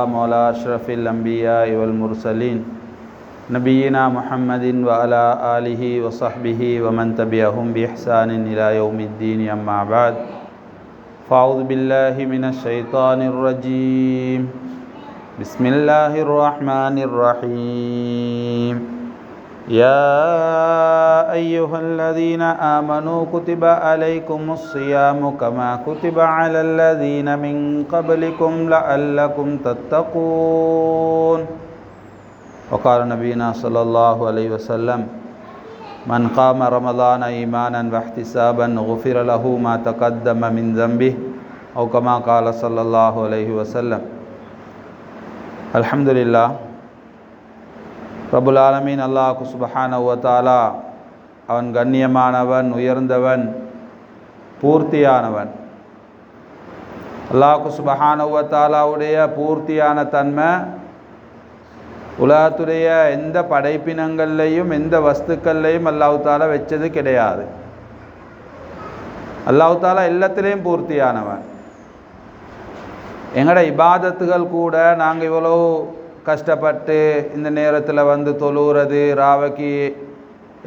मौला अशरफ़िल अंबिया वल मुरसलीन नबीना मुहम्मदिन व अला आलिहि व सहबिहि व मन तबिअहुम बिइहसान इला यौमिद्दीन अम्मा बाद फ़अऊज़ु बिल्लाहि मिनश शैतानिर रजीम बिस्मिल्लाहिर रहमानिर रहीम या अय्युहल्लज़ीना आमनू कुतिबा अलैकुमुस्सियामु कमा कुतिबा अलल्लज़ीना मिन क़ब्लिकुम लअल्लकुम तत्तक़ून वक़ाल नबीना सल्लल्लाहु अलैहि वसल्लम मन क़ाम रमज़ान ईमानन वहतिसाबन गुफ़िर लहू मा तक़द्दम मिन ज़ंबिहि औ कमा क़ाल सल्लल्लाहु अलैहि वसल्लम। अल्हम्दुलिल्लाह, ரப்புல் ஆலமீன் அல்லாஹ் சுப்ஹானஹு வ தஆலா அவன் கண்ணியமானவன், உயர்ந்தவன், பூர்த்தியானவன். அல்லாஹ் சுப்ஹானஹு வ தஆலாவுடைய பூர்த்தியான தன்மை உலகத்துடைய எந்த படைப்பினங்கள்லையும் எந்த வஸ்துக்கள்லையும் அல்லாஹ் தஆலா வச்சது கிடையாது. அல்லாஹ் தஆலா எல்லாத்திலையும் பூர்த்தியானவன். எங்களோட இபாதத்துகள் கூட நாங்கள் இவ்வளோ கஷ்டப்பட்டு இந்த நேரத்தில் வந்து தொழுகிறது, ராவைக்கு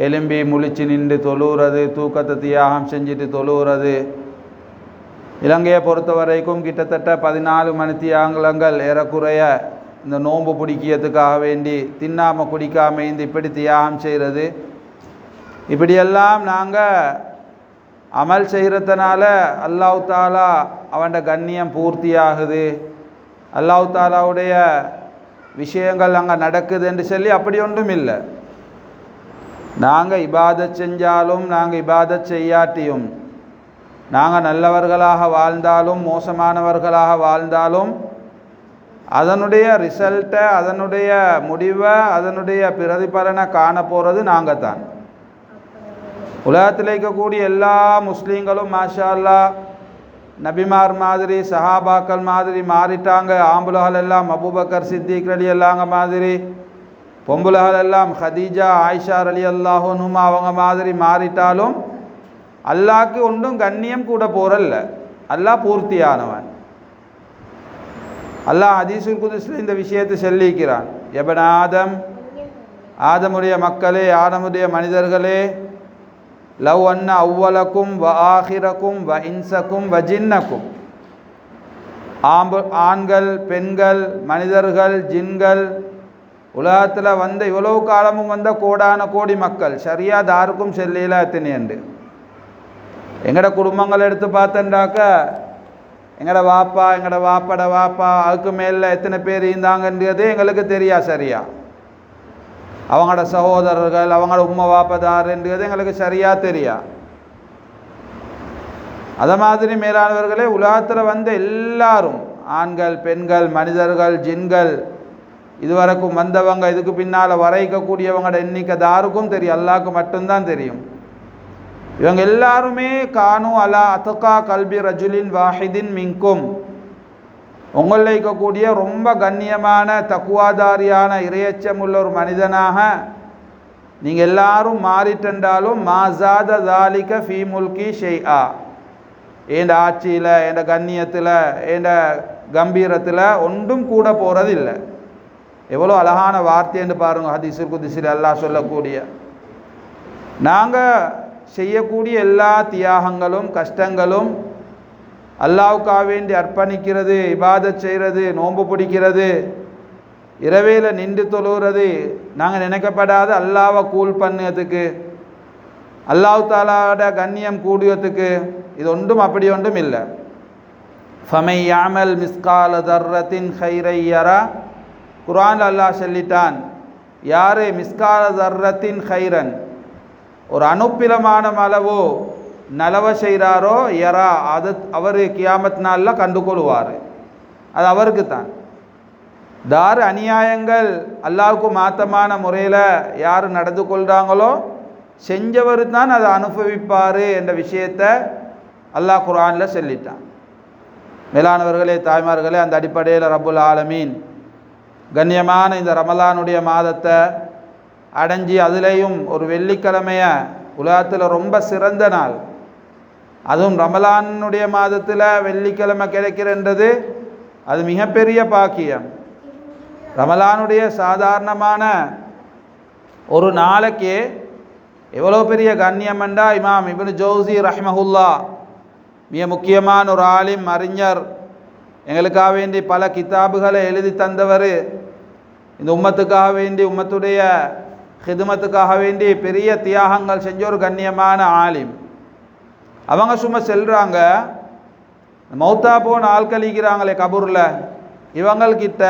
எலும்பி முழிச்சு நின்று தொழுகிறது, தூக்கத்தை தியாகம் செஞ்சுட்டு தொழுகிறது, இலங்கையை பொறுத்த வரைக்கும் கிட்டத்தட்ட 14 மணித்தியாங்களங்கள் ஏறக்குறைய இந்த நோன்பு பிடிக்கிறதுக்காக வேண்டி தின்னாமல் குடிக்காமல் இந்த இப்படி தியாகம் செய்கிறது, இப்படியெல்லாம் நாங்கள் அமல் செய்கிறதுனால அல்லாஹ் தாலா அவன் கண்ணியம் பூர்த்தியாகுது, அல்லாஹ் தாலாவுடைய விஷயங்கள் அங்கே நடக்குது என்று சொல்லி அப்படி ஒன்றும் இல்லை. நாங்கள் இபாதத் செஞ்சாலும் நாங்கள் இபாதத் செய்யாட்டியும், நாங்கள் நல்லவர்களாக வாழ்ந்தாலும் மோசமானவர்களாக வாழ்ந்தாலும் அதனுடைய ரிசல்ட்டை, அதனுடைய முடிவை, அதனுடைய பிரதிபலனை காண போகிறது நாங்கள் தான். உலகத்தில் இருக்கக்கூடிய எல்லா முஸ்லீம்களும் மாஷா அல்லாஹ் நபிமார் மாதிரி சஹாபாக்கள் மாதிரி மாறிட்டாங்க. ஆம்புலகள் எல்லாம் அபூபக்கர் சித்திக் ரலியல்லாஹு மாதிரி, பொம்புலகள் எல்லாம் ஹதீஜா ஆயிஷா ரலியல்லாஹு அன்ஹுமா அவங்க மாதிரி மாறிட்டாலும் அல்லாஹ்க்கு ஒன்றும் கண்ணியம் கூட போறல்ல. அல்லாஹ் பூர்த்தியானவன். அல்லாஹ் ஹதீஸுல் குதுஸ்ல இந்த விஷயத்தை சொல்லிக்கிறான். எபன ஆதம், ஆதமுடைய மக்களே, ஆதமுடைய மனிதர்களே, லவ் அன்ன அவ்வலக்கும் வ ஆஹிரக்கும் வ இன்சக்கும் வ ஜின்னக்கும், ஆண்கள் பெண்கள் மனிதர்கள் ஜின்கள் உலகத்தில் வந்த இவ்வளவு காலமும் வந்த கோடான கோடி மக்கள் சரியா தாருக்கும் செல்லையில் எத்தனையண்டு. எங்களோட குடும்பங்கள் எடுத்து பார்த்தேன்டாக்க எங்களோட வாப்பா, எங்களோட வாப்பட வாப்பா, அதுக்கு மேலே எத்தனை பேர் இருந்தாங்கன்றதே எங்களுக்கு தெரியா சரியா. அவங்களோட சகோதரர்கள், அவங்களோட உம்மை வாப்பதாருன்றது எங்களுக்கு சரியாக தெரியா. அதை மாதிரி மேலானவர்களே, உலகத்தில் வந்த எல்லாரும் ஆண்கள் பெண்கள் மனிதர்கள் ஜின்கள் இதுவரைக்கும் வந்தவங்க, இதுக்கு பின்னால் வரைக்கக்கூடியவங்களோட எண்ணிக்கை தாருக்கும் தெரியும், அல்லாஹ்க்கு மட்டும்தான் தெரியும். இவங்க எல்லாருமே கானு அலா அத்தகா கல்பி ரஜுலின் வாஹிதின் மின்கும், உங்களில் இருக்கக்கூடிய ரொம்ப கண்ணியமான தக்குவாதாரியான இறையச்சம் உள்ள ஒரு மனிதனாக நீங்கள் எல்லாரும் மாறிட்டென்றாலும் மாசாத தாலிக ஃபீ முல்கி ஷெய்ஆ, ஏண்ட ஆட்சியில், ஏண்ட கண்ணியத்தில், ஏண்ட கம்பீரத்தில் ஒன்றும் கூட போகிறதில்லை. எவ்வளோ அழகான வார்த்தைன்னு பாருங்கள். ஹதீஸுல் குதுஸில் அல்லாஹ் சொல்லக்கூடிய, நாங்கள் செய்யக்கூடிய எல்லா தியாகங்களும் கஷ்டங்களும் அல்லாஹ்வுக்காக வேண்டி அர்ப்பணிக்கிறது, இபாதத் செய்கிறது, நோன்பு பிடிக்கிறது, இரவேல நின்று தொழுகிறது, நாங்கள் நினைக்கப்படாத அல்லாஹ்வை கூல் பண்ணுறதுக்கு, அல்லாஹ் தாலாவோட கண்ணியம் கூடியதுக்கு, இது ஒன்றும் அப்படி ஒன்றும் இல்லை. ஃபமை யாமல் மிஸ்கால தர்ரத்தின் ஹைரை யரா, குர்ஆன் அல்லாஹ் சொல்லிட்டான், யார் மிஸ்கால தர்ரத்தின் ஹைரன், ஒரு அணுப்பிலமான அளவோ நலவை செய்கிறாரோ யரா, அது அவர் கியாமத் நாளில் கண்டுகொள்வார். அது அவருக்கு தான். தார் அநியாயங்கள் அல்லாஹ்வுக்கு மாத்தமான முறையில் யார் நடந்து கொள்கிறாங்களோ செஞ்சவர் தான் அதை அனுபவிப்பார் என்ற விஷயத்தை அல்லாஹ் குர்ஆனில் சொல்லிட்டான். மேலானவர்களே, தாய்மார்களே, அந்த அடிப்படையில் ரப்புல் ஆலமீன் கண்ணியமான இந்த ரமலானுடைய மாதத்தை அடைஞ்சி அதுலேயும் ஒரு வெள்ளிக்கிழமைய உலகத்தில் ரொம்ப சிறந்த நாள், அதுவும் ரமலானுடைய மாதத்தில் வெள்ளிக்கிழமை கிடைக்கிறன்றது அது மிகப்பெரிய பாக்கியம். ரமலானுடைய சாதாரணமான ஒரு நாளைக்கு எவ்வளோ பெரிய கண்ணியம்ண்டா இமாம் இப்னு ஜௌசி ரஹ்மஹுல்லா மிக முக்கியமான ஒரு ஆலிம் அறிஞர், எங்களுக்காக வேண்டி பல கிதாபுகளை எழுதி தந்தவர், இந்த உம்மத்துக்காக வேண்டி உம்மத்துடைய ஹிதுமத்துக்காக வேண்டி பெரிய தியாகங்கள் செஞ்ச ஒரு கண்ணியமான ஆலிம். அவங்க சும்மா செல்கிறாங்க, மௌத்தா போன ஆட்களிக்கிறாங்களே கபூரில், இவங்கள்கிட்ட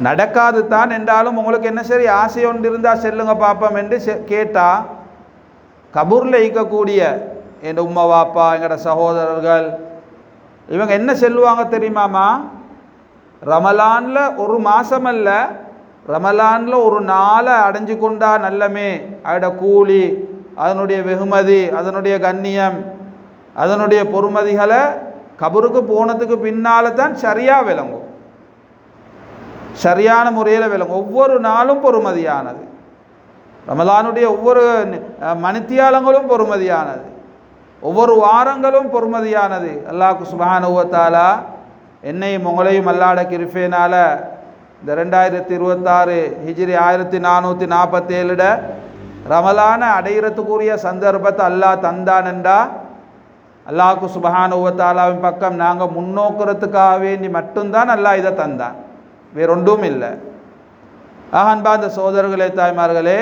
நடக்காது தான் என்றாலும் உங்களுக்கு என்ன சரி ஆசை ஒன்று இருந்தால் செல்லுங்க பார்ப்போம் என்று கேட்டால், கபூரில் ஈக்கக்கூடிய என் உம்மா வாப்பா எங்களோட சகோதரர்கள் இவங்க என்ன செல்லுவாங்க தெரியுமாமா? ரமலானில் ஒரு மாதம் அல்ல, ரமலானில் ஒரு நாளை அடைஞ்சு கொண்டா நல்லமே, அதோட கூலி, அதனுடைய வெகுமதி, அதனுடைய கண்ணியம், அதனுடைய பொறுமதிகளை கபருக்கு போனதுக்கு பின்னால் தான் சரியாக விளங்கும், சரியான முறையில் விளங்கும். ஒவ்வொரு நாளும் பொறுமதியானது, ரமலானுடைய ஒவ்வொரு மணித்தியாலங்களும் பொறுமதியானது, ஒவ்வொரு வாரங்களும் பொறுமதியானது. அல்லாஹ் சுப்ஹானஹு வ தஆலா என்னையும் உங்களையும் அல்லாஹ்ட கிருபையினால இந்த 2026 ஹிஜ்ரி 1447 ரமலான அடையிறதுக்குரிய சந்தர்ப்பத்தை அல்லாஹ் தந்தான் என்றா, அல்லாஹ் சுப்ஹானஹு வ தஆலாவின் பக்கம் நாங்கள் முன்னோக்கிறதுக்காக வேண்டி மட்டும்தான் அல்லாஹ் இதை தந்தான், வேறொன்றும் இல்லை. அன்பார்ந்த சகோதரர்களே தாய்மார்களே,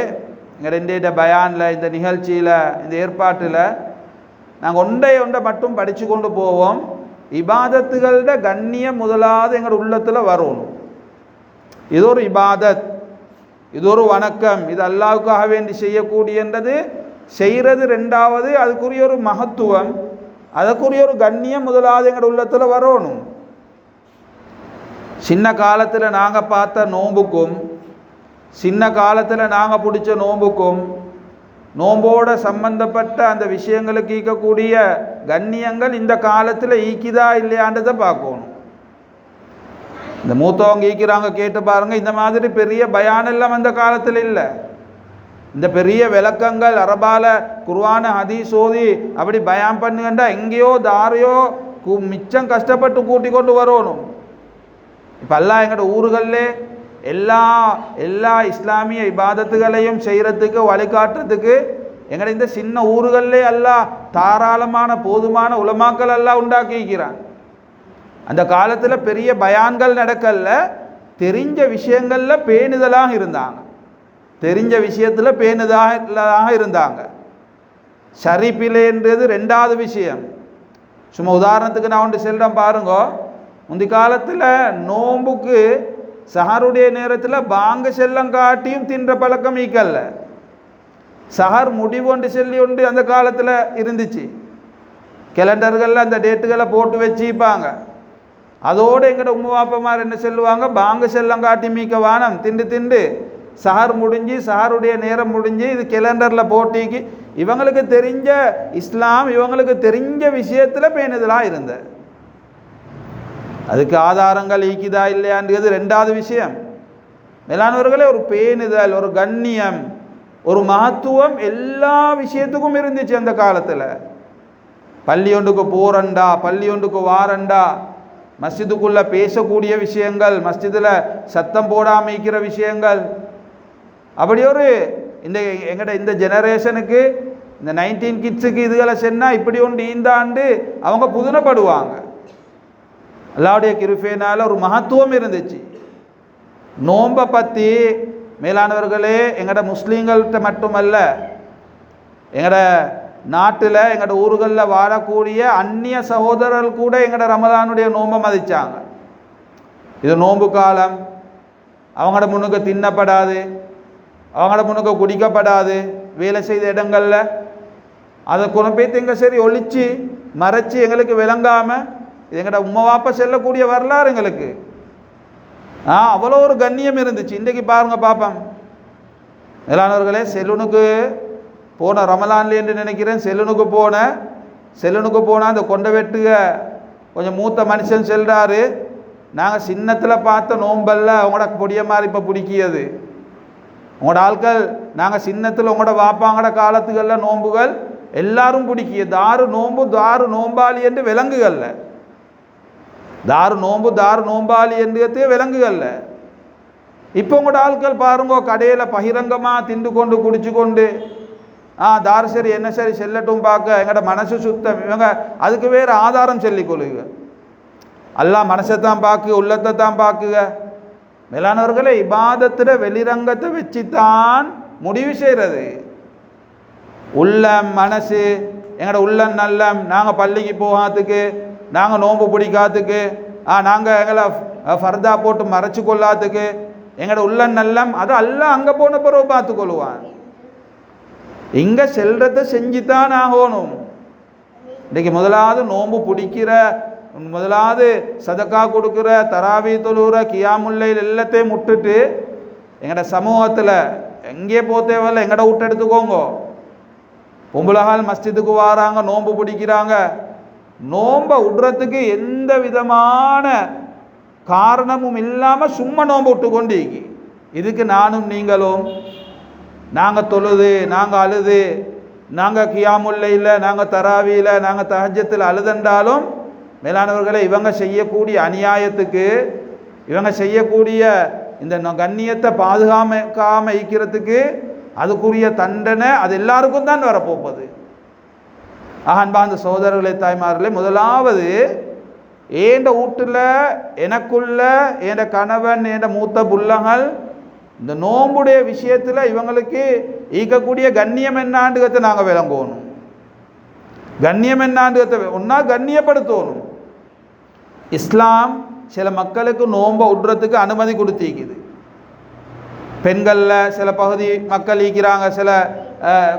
எங்கள் இன்றைய பயானில், இந்த நிகழ்ச்சியில், இந்த ஏற்பாட்டில் நாங்கள் ஒன்றை மட்டும் படித்து கொண்டு போவோம். இபாதத்துகளோட கண்ணியம் முதலாவது எங்கள் உள்ளத்தில் வரணும். இது ஒரு இபாதத், இது ஒரு வணக்கம், இது அல்லாஹ்வுக்காக வேண்டி செய்யக்கூடியன்றது செய்கிறது. ரெண்டாவது அதுக்குரிய ஒரு மகத்துவம், அதுக்குரிய ஒரு கண்ணியம் முதலாவது எங்கள் உள்ளத்தில் வரணும். சின்ன காலத்தில் நாங்கள் பார்த்த நோம்புக்கும், சின்ன காலத்தில் நாங்கள் பிடிச்ச நோம்புக்கும், நோம்போட சம்பந்தப்பட்ட அந்த விஷயங்களுக்கு ஈக்கக்கூடிய கண்ணியங்கள் இந்த காலத்தில் ஈக்குதா இல்லையான்றதை பார்க்கணும். இந்த மூத்தவங்க ஈக்கிறாங்க, கேட்டு பாருங்கள். இந்த மாதிரி பெரிய பயானெல்லாம் அந்த காலத்தில் இல்லை. இந்த பெரிய விளக்கங்கள் அரபால குர்ஆன ஹதீஸ் ஓதி அப்படி பயான் பண்ணுங்கண்டா எங்கேயோ தாரையோ மிச்சம் கஷ்டப்பட்டு கூட்டி கொண்டு வரணும். இப்போ எல்லாம் எங்களோட ஊர்களில் எல்லா இஸ்லாமிய இபாதத்துகளையும் செய்கிறதுக்கு வழிகாட்டுறதுக்கு எங்கட இந்த சின்ன ஊர்களிலே எல்லாம் தாராளமான போதுமான உலமாக்கள் எல்லாம் உண்டாக்கிக்கிறான். அந்த காலத்தில் பெரிய பயான்கள் நடக்கல, தெரிஞ்ச விஷயங்களில் பேணுதலாக இருந்தாங்க, தெரிஞ்ச விஷயத்தில் பேணுதலாக இருந்தாங்க. ஷரீஃபிலேன்றது ரெண்டாவது விஷயம். சும்மா உதாரணத்துக்கு நான் ஒன்று செல்றேன் பாருங்க. முந்தி காலத்தில் நோம்புக்கு சஹருடைய நேரத்தில் பாங்க செல்லம் காட்டியும் தின்ற பழக்கம் ஈக்கல்ல. சஹர் முடிவொன்று சொல்லி ஒன்று அந்த காலத்தில் இருந்துச்சு. கேலண்டர்களில் அந்த டேட்டுகளை போட்டு வச்சுப்பாங்க. அதோடு எங்கட உம்மாப்பமார் என்ன சொல்லுவாங்க, பாங்க செல்லம் காட்டி மீக்க வானம் திண்டு சஹர் முடிஞ்சு, சஹருடைய நேரம் முடிஞ்சு, இது கேலண்டரில் போட்டிக்கு இவங்களுக்கு தெரிஞ்ச இஸ்லாம், இவங்களுக்கு தெரிஞ்ச விஷயத்தில் பேணுதலாக இருந்த. அதுக்கு ஆதாரங்கள் ஈக்குதா இல்லையான்றது ரெண்டாவது விஷயம். மேலானவர்களே, ஒரு பேணுதல், ஒரு கண்ணியம், ஒரு மகத்துவம் எல்லா விஷயத்துக்கும் இருந்துச்சு அந்த காலத்தில். பள்ளி ஒன்றுக்கு போறண்டா, பள்ளி ஒன்றுக்கு வாரண்டா, மஸ்ஜிதுக்குள்ளே பேசக்கூடிய விஷயங்கள், மஸ்ஜிதில் சத்தம் போடாமல் இருக்கிற விஷயங்கள், அப்படி ஒரு எங்கட இந்த ஜெனரேஷனுக்கு, இந்த 19 கிட்ஸுக்கு இதுகளை சொன்னால் இப்படி ஒன்று ஈந்தாண்டு அவங்க புதுனப்படுவாங்க. அல்லாஹ்வுடைய கிருபையினால ஒரு மகத்துவம் இருந்துச்சு. நோன்பை பற்றி மேலானவர்களே, எங்கட முஸ்லீம்கள்கிட்ட மட்டுமல்ல, எங்கட நாட்டில் எங்கட ஊர்களில் வாழக்கூடிய அந்நிய சகோதரர்கள் கூட எங்கட ரமலானுடைய நோன்பை மதித்தாங்க. இது நோன்பு காலம், அவங்களோட முன்னுக்கு தின்னப்படாது, அவங்களோட முன்னுக்கு குடிக்கப்படாது. வேலை செய்த இடங்களில் அதை கொண்டு போய் எங்க சரி ஒழிச்சு மறைச்சி எங்களுக்கு விளங்காமல் எங்கட உம்மா வாப்பா செல்லக்கூடிய வரலாறு எங்களுக்கு. அவ்வளோ ஒரு கண்ணியம் இருந்துச்சு. இன்றைக்கு பாருங்க பாப்போம். மேலானவர்களே, செலூனுக்கு போன ரமலான்ல என்று நினைக்கிறேன், செலூனுக்கு போனால் அந்த கொண்ட வெட்டுக கொஞ்சம் மூத்த மனுஷன் செல்றாரு, நாங்கள் சின்னத்தில் பார்த்த நோம்பல்ல அவங்களோட பொடிய மாதிரி இப்போ பிடிக்கியது. உங்களோட ஆட்கள் நாங்கள் சின்னத்தில் உங்களோட வாப்பாங்கட காலத்துகளில் நோம்புகள் எல்லாரும் பிடிக்கிய தாறு நோம்பு தாறு நோம்பாளி என்று விலங்குகள்ல தாரு நோம்பாளி என்றதே விலங்குகள்ல. இப்போ கூட ஆட்கள் பாருங்கோ, கடையில் பகிரங்கமாக திண்டு கொண்டு குடிச்சு கொண்டு தாரு சரி என்ன சரி செல்லட்டும் பார்க்க எங்கட மனசு சுத்தம். இவங்க அதுக்கு வேறு ஆதாரம் சொல்லிக் கொள்ளுங்க. அல்லாஹ் மனசை தான் பார்க்கு, உள்ளத்தை தான் பார்க்குக. மேலானவர்களை இபாதத்தில் வெளிரங்கத்தை வச்சுத்தான் முடிவு செய்கிறது. உள்ளம் மனசு, எங்களோட உள்ளம் நல்லம், நாங்கள் பள்ளிக்கு போகாதுக்கு, நாங்கள் நோன்பு பிடிக்காதுக்கு, நாங்கள் எங்களை ஃபர்தா போட்டு மறைச்சு கொள்ளாதுக்கு, எங்களோட உள்ளம் நல்லம், அது அல்லாஹ் அங்கே போன பிறகு பார்த்து கொள்வான். இங்கே செல்றதை செஞ்சுத்தான் ஆகணும். இன்றைக்கு முதலாவது நோன்பு பிடிக்கிற, முதலாவது சதக்கா கொடுக்குற, தராவி தொழுகிற, கியாமுல்லைல் எல்லாத்தையும் முட்டுட்டு எங்களோட சமூகத்தில் எங்கே போத்தேவல்ல எங்கட விட்டு எடுத்துக்கோங்க. பொம்புலகால் மஸ்ஜிதுக்கு வாராங்க, நோன்பு பிடிக்கிறாங்க. நோன்பை விடுறதுக்கு எந்த விதமான காரணமும் இல்லாமல் சும்மா நோன்பு விட்டு கொண்டு இதுக்கு நானும் நீங்களும் நாங்கள் தொழுது, நாங்கள் அழுது, நாங்கள் கியாமுல்லையில், நாங்கள் தராவியில், நாங்கள் தஹஜ்ஜத்தில் அழுதென்றாலும் மேலானவர்களை இவங்க செய்யக்கூடிய அநியாயத்துக்கு, இவங்க செய்யக்கூடிய இந்த கண்ணியத்தை பாதுகாக்காமல் இருக்கிறதுக்கு அதுக்குரிய தண்டனை அது எல்லாருக்கும் தான் வரப்போகுது. அன்பார்ந்த சகோதரர்களே, தாய்மார்களே, முதலாவது ஏண்ட வீட்டில் எனக்குள்ள ஏண்ட கணவன், ஏண்ட மூத்த புள்ளங்கள் இந்த நோம்புடைய விஷயத்தில் இவங்களுக்கு ஈக்கக்கூடிய கண்ணியம் என்னாண்டுகத்தை நாங்கள் விளங்கணும். கண்ணியம் என்னாண்டுகத்தை ஒன்றா கண்ணியப்படுத்தணும். இஸ்லாம் சில மக்களுக்கு நோன்பை விடுறதுக்கு அனுமதி கொடுத்திக்குது. பெண்களில் சில பகுதி மக்கள் ஈக்கிறாங்க, சில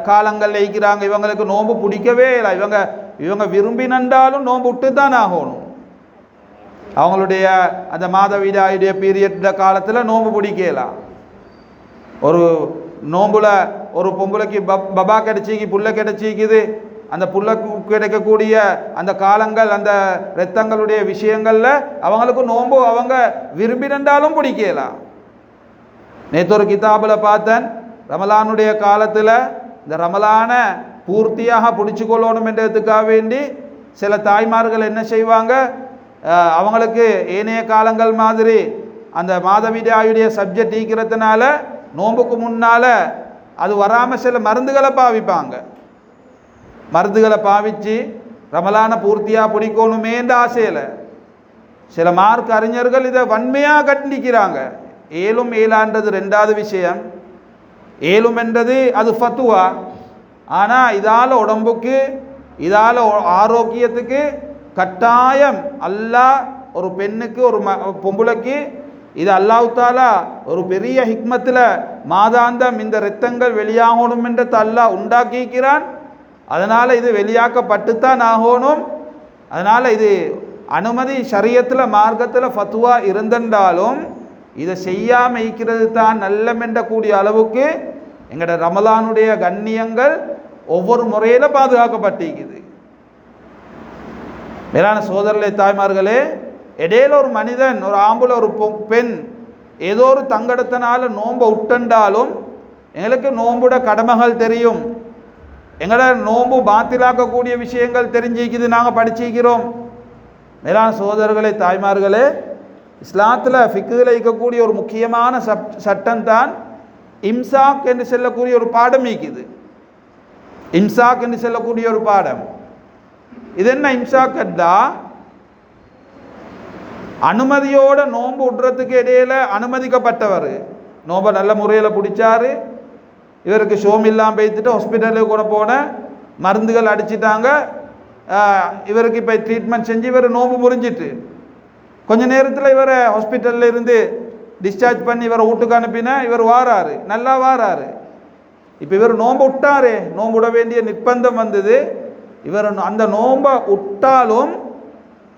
காலங்களில் ஈக்கிறாங்க. இவங்களுக்கு நோன்பு பிடிக்கவே இல்லை. இவங்க விரும்பினண்டாலும் நோன்பு விட்டு தான் ஆகணும். அவங்களுடைய அந்த மாதவிடாயுடைய பீரியட் காலத்தில் நோன்பு பிடிக்கலாம். ஒரு நோம்புல ஒரு பொம்பளைக்கு பபா கிடைச்சிக்கு, புல்லை கிடைச்சிக்குது. அந்த புல்லுக்கு கிடைக்கக்கூடிய அந்த காலங்கள், அந்த இரத்தங்களுடைய விஷயங்களில் அவங்களுக்கு நோன்பு அவங்க விரும்பினண்டாலும் பிடிக்கலாம். நேற்று ஒரு கிதாபில் பார்த்தேன், ரமலானுடைய காலத்தில் இந்த ரமலானை பூர்த்தியாக பிடிச்சு கொள்ளணும் என்றதுக்காக வேண்டி சில தாய்மார்கள் என்ன செய்வாங்க, அவங்களுக்கு ஏனைய காலங்கள் மாதிரி அந்த மாதவிடாயுடைய சப்ஜெக்ட் ஈக்கிறதுனால நோம்புக்கு முன்னால் அது வராமல் சில மருந்துகளை பாவிப்பாங்க. மருந்துகளை பாவித்து ரமலானை பூர்த்தியாக பிடிக்கணுமேன்ற ஆசையில் சில மார்க் அறிஞர்கள் இதை வன்மையாக கண்டிக்கிறாங்க. ஏலும் ஏலான்றது ரெண்டாவது விஷயம். ஏலும் என்றது அது ஃபத்துவா. ஆனால் இதால் உடம்புக்கு, இதால் ஆரோக்கியத்துக்கு கட்டாயம் அல்லாஹ் ஒரு பெண்ணுக்கு, ஒரு பொம்பளைக்கு இது அல்லாஹ் தாலா ஒரு பெரிய ஹிக்மத்தில் மாதாந்தம் இந்த இரத்தங்கள் வெளியாகணும் என்றது அல்லாஹ் உண்டாக்கிக்கிறான். அதனால் இது வெளியாக்கப்பட்டுத்தான் ஆகணும். அதனால் இது அனுமதி ஷரியத்தில் மார்க்கத்தில் ஃபத்துவா இருந்தென்றாலும் இதை செய்யாமல் இருக்கிறது தான் நல்லமென்ற கூடிய அளவுக்கு எங்களோட ரமலானுடைய கண்ணியங்கள் ஒவ்வொரு முறையில் பாதுகாக்கப்பட்டிருக்குது. மேலான சோதரர்களே, தாய்மார்களே, இடையில ஒரு மனிதன், ஒரு ஆம்புல, ஒரு பெண் ஏதோ ஒரு தங்கடத்தினால நோன்பை விட்டண்டாலும் எங்களுக்கு நோன்புட கடமைகள் தெரியும். எங்களோட நோன்பு பாத்திலாக்கக்கூடிய விஷயங்கள் தெரிஞ்சிக்குது, நாங்கள் படிச்சிக்கிறோம். மேலான சோதரர்களே, தாய்மார்களே, இஸ்லாத்தில் ஃபிக்குல இருக்கக்கூடிய ஒரு முக்கியமான சட்டம் தான் இம்சாக் என்று சொல்லக்கூடிய ஒரு பாடம் இருக்குது. இம்சாக் என்று சொல்லக்கூடிய ஒரு பாடம். இது என்ன இம்சாக் என்றா, அனுமதியோட நோன்பு விடுறதுக்கு இடையில அனுமதிக்கப்பட்டவர் நோன்பை நல்ல முறையில் பிடிச்சாரு. இவருக்கு ஷோம் இல்லாமல் பேத்துட்டு ஹாஸ்பிட்டலுக்கு கூட போன, மருந்துகள் அடிச்சிட்டாங்க. இவருக்கு இப்போ ட்ரீட்மெண்ட் செஞ்சு இவர் நோன்பு முறிஞ்சிட்டு கொஞ்ச நேரத்தில் இவரை ஹாஸ்பிட்டலில் இருந்து டிஸ்சார்ஜ் பண்ணி இவரை வீட்டுக்கு அனுப்பினா இவர் வாராரு, நல்லா வாராரு. இப்போ இவர் நோன்பு விட்டாரு, நோன்பு விட வேண்டிய நிர்பந்தம் வந்தது. இவர் அந்த நோன்பை விட்டாலும்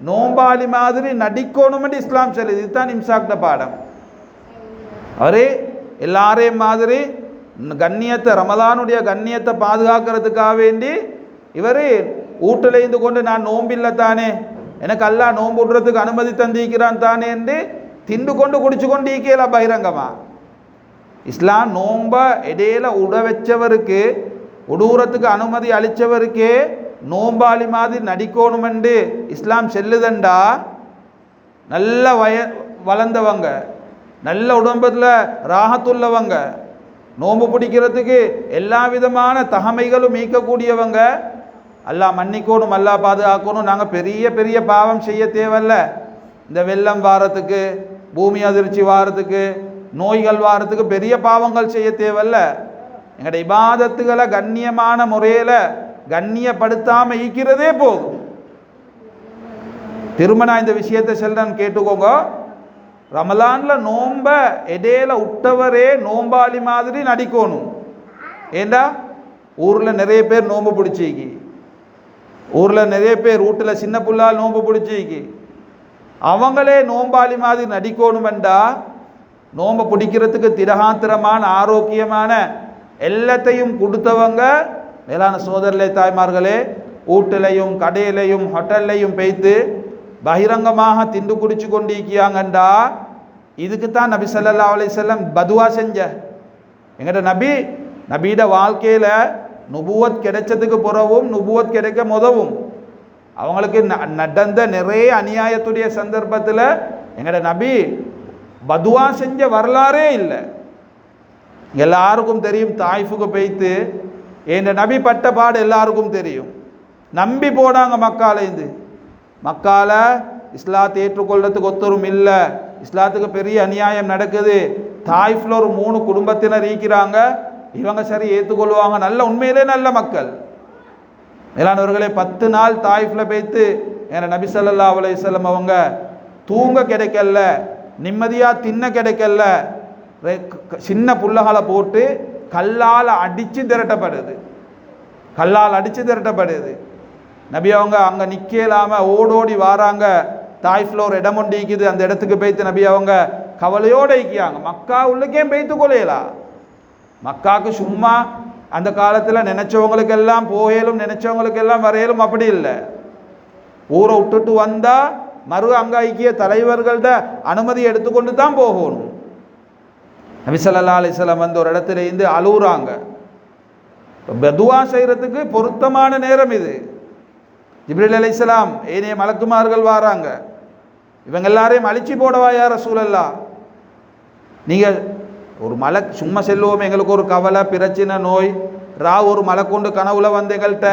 நோம்பாளி மாதிரி நடிக்கணும்னு இஸ்லாம் சொல்லுது. இதுதான் இம்சாக்ட பாடம். அவரே எல்லாரையும் மாதிரி கண்ணியத்தை, ரமலானுடைய கண்ணியத்தை பாதுகாக்கிறதுக்காக வேண்டி இவர் வீட்டில் இருந்து கொண்டு நான் நோம்பில்லை தானே, எனக்கு அல்லாஹ் நோன்பு விடுறதுக்கு அனுமதி தந்திக்கிறான் தானே என்று திண்டு கொண்டு குடிச்சு கொண்டு ஈக்கலாம் பகிரங்கமா. இஸ்லாம் நோன்பை இடையில உட வச்சவருக்கு, உடுறதுக்கு அனுமதி அளித்தவருக்கே நோம்பாளி மாதிரி நடிக்கணும் என்று இஸ்லாம் செல்லுதண்டா, நல்ல வளர்ந்தவங்க, நல்ல உடம்புல ராகத்துள்ளவங்க, நோன்பு பிடிக்கிறதுக்கு எல்லா விதமான தகமைகளும் மீட்கக்கூடியவங்க. அல்லாஹ் மன்னிக்கணும், அல்லாஹ் பாதுகாக்கணும். நாங்கள் பெரிய பெரிய பாவம் செய்ய தேவையில்ல. இந்த வெள்ளம் வாரத்துக்கு, பூமி அதிர்ச்சி வாரத்துக்கு, நோய்கள் வாரத்துக்கு பெரிய பாவங்கள் செய்ய தேவையில்ல. எங்களுடைய இபாதத்துகளை கண்ணியமான முறையில் கண்ணியப்படுத்தாமல் ஈக்கிறதே போதும். திருமண இந்த விஷயத்தை செல்றன்னு கேட்டுக்கோங்க. ரமலானில் நோம்ப இடையில விட்டவரே நோம்பாளி மாதிரி நடிக்கணும். ஏண்டா ஊரில் நிறைய பேர் நோம்பு பிடிச்சிக்கி, ஊரில் நிறைய பேர் வீட்டில் சின்ன புள்ளால் நோம்பு பிடிச்சிக்கி, அவங்களே நோம்பாளி மாதிரி நடிக்கணுமெண்டா நோம்பை பிடிக்கிறதுக்கு திரகாத்திரமான ஆரோக்கியமான எல்லாத்தையும் கொடுத்தவங்க மேலான சோதரர்களே தாய்மார்களே, வீட்டிலையும் கடையிலையும் ஹோட்டல்லையும் பெய்த்து பகிரங்கமாக திண்டு குடிச்சு கொண்டிருக்கியாங்கண்டா இதுக்குத்தான் நபி ஸல்லல்லாஹு அலைஹி வஸல்லம் பதுவா செஞ்ச. எங்கள்கிட்ட நபியோட வாழ்க்கையில் நுபுவத் கிடைச்சதுக்கு பிறவும் நுபுவத் கிடைக்க முதவும் அவங்களுக்கு நடந்த நிறைய அநியாயத்துடைய சந்தர்ப்பத்தில் எங்கள்ட நபி பதுவா செஞ்ச வரலாறே இல்லை. எல்லாருக்கும் தெரியும், தாய்ஃபுக்கு பெய்த்து என் நபி பட்ட பாடு எல்லாருக்கும் தெரியும். நம்பி போனாங்க மக்காலேருந்து. மக்கால இஸ்லாத்தை ஏற்றுக்கொள்றதுக்கு ஒத்தரும் இல்லை, இஸ்லாத்துக்கு பெரிய அநியாயம் நடக்குது. தாய்ஃபில் ஒரு 3 குடும்பத்தினர் இருக்கிறாங்க, இவங்க சரி ஏற்றுக்கொள்வாங்க, நல்ல உண்மையிலே நல்ல மக்கள். மேலானவர்களே, 10 நாள் தாய்ஃபில் பெய்த்து என் நபி ஸல்லல்லாஹு அலைஹி வஸல்லம் அவங்க தூங்க கிடைக்கல, நிம்மதியாக தின்ன கிடைக்கல, சின்ன புள்ளகளை போட்டு கல்லால் அடித்து திரட்டப்படுது, கல்லால் அடித்து திரட்டப்படுது. நபி அவங்க அங்கே நிற்க இல்லாமல் ஓடோடி வாராங்க. தாய்ஃபில் ஒரு இடம் ஒன்று இருக்குது, அந்த இடத்துக்கு பெய்த்து நபி அவங்க கவலையோடு இருக்கிறாங்க. மக்கா உள்ளக்கே பெய்த்து கொள்ளையலாம். மக்காவுக்கு சும்மா அந்த காலத்தில் நினைச்சவங்களுக்கெல்லாம் போகலும் நினைச்சவங்களுக்கெல்லாம் வரையலும் அப்படி இல்லை. ஊரை விட்டுட்டு வந்தால் மறு அங்கே ஐக்கிய தலைவர்கள்ட அனுமதி எடுத்துக்கொண்டு தான் போகணும். நபி ஸல்லல்லாஹு அலைஹி வஸல்லம் வந்து ஒரு இடத்துல இருந்து அழுகுறாங்க. பதுவா செய்கிறதுக்கு பொருத்தமான நேரம் இது. ஜிப்ரீல் அலைஹிஸ்ஸலாம் ஏனைய மலக்குமார்கள் வாராங்க. இவங்க எல்லாரையும் அழிச்சு போடவா யா ரசூலல்லாஹ், நீங்கள் ஒரு மலை சும்மா செல்லுவோம், எங்களுக்கு ஒரு கவலை பிரச்சனை நோய் ஒரு மலை கொண்டு கனவுல வந்து எங்கள்கிட்ட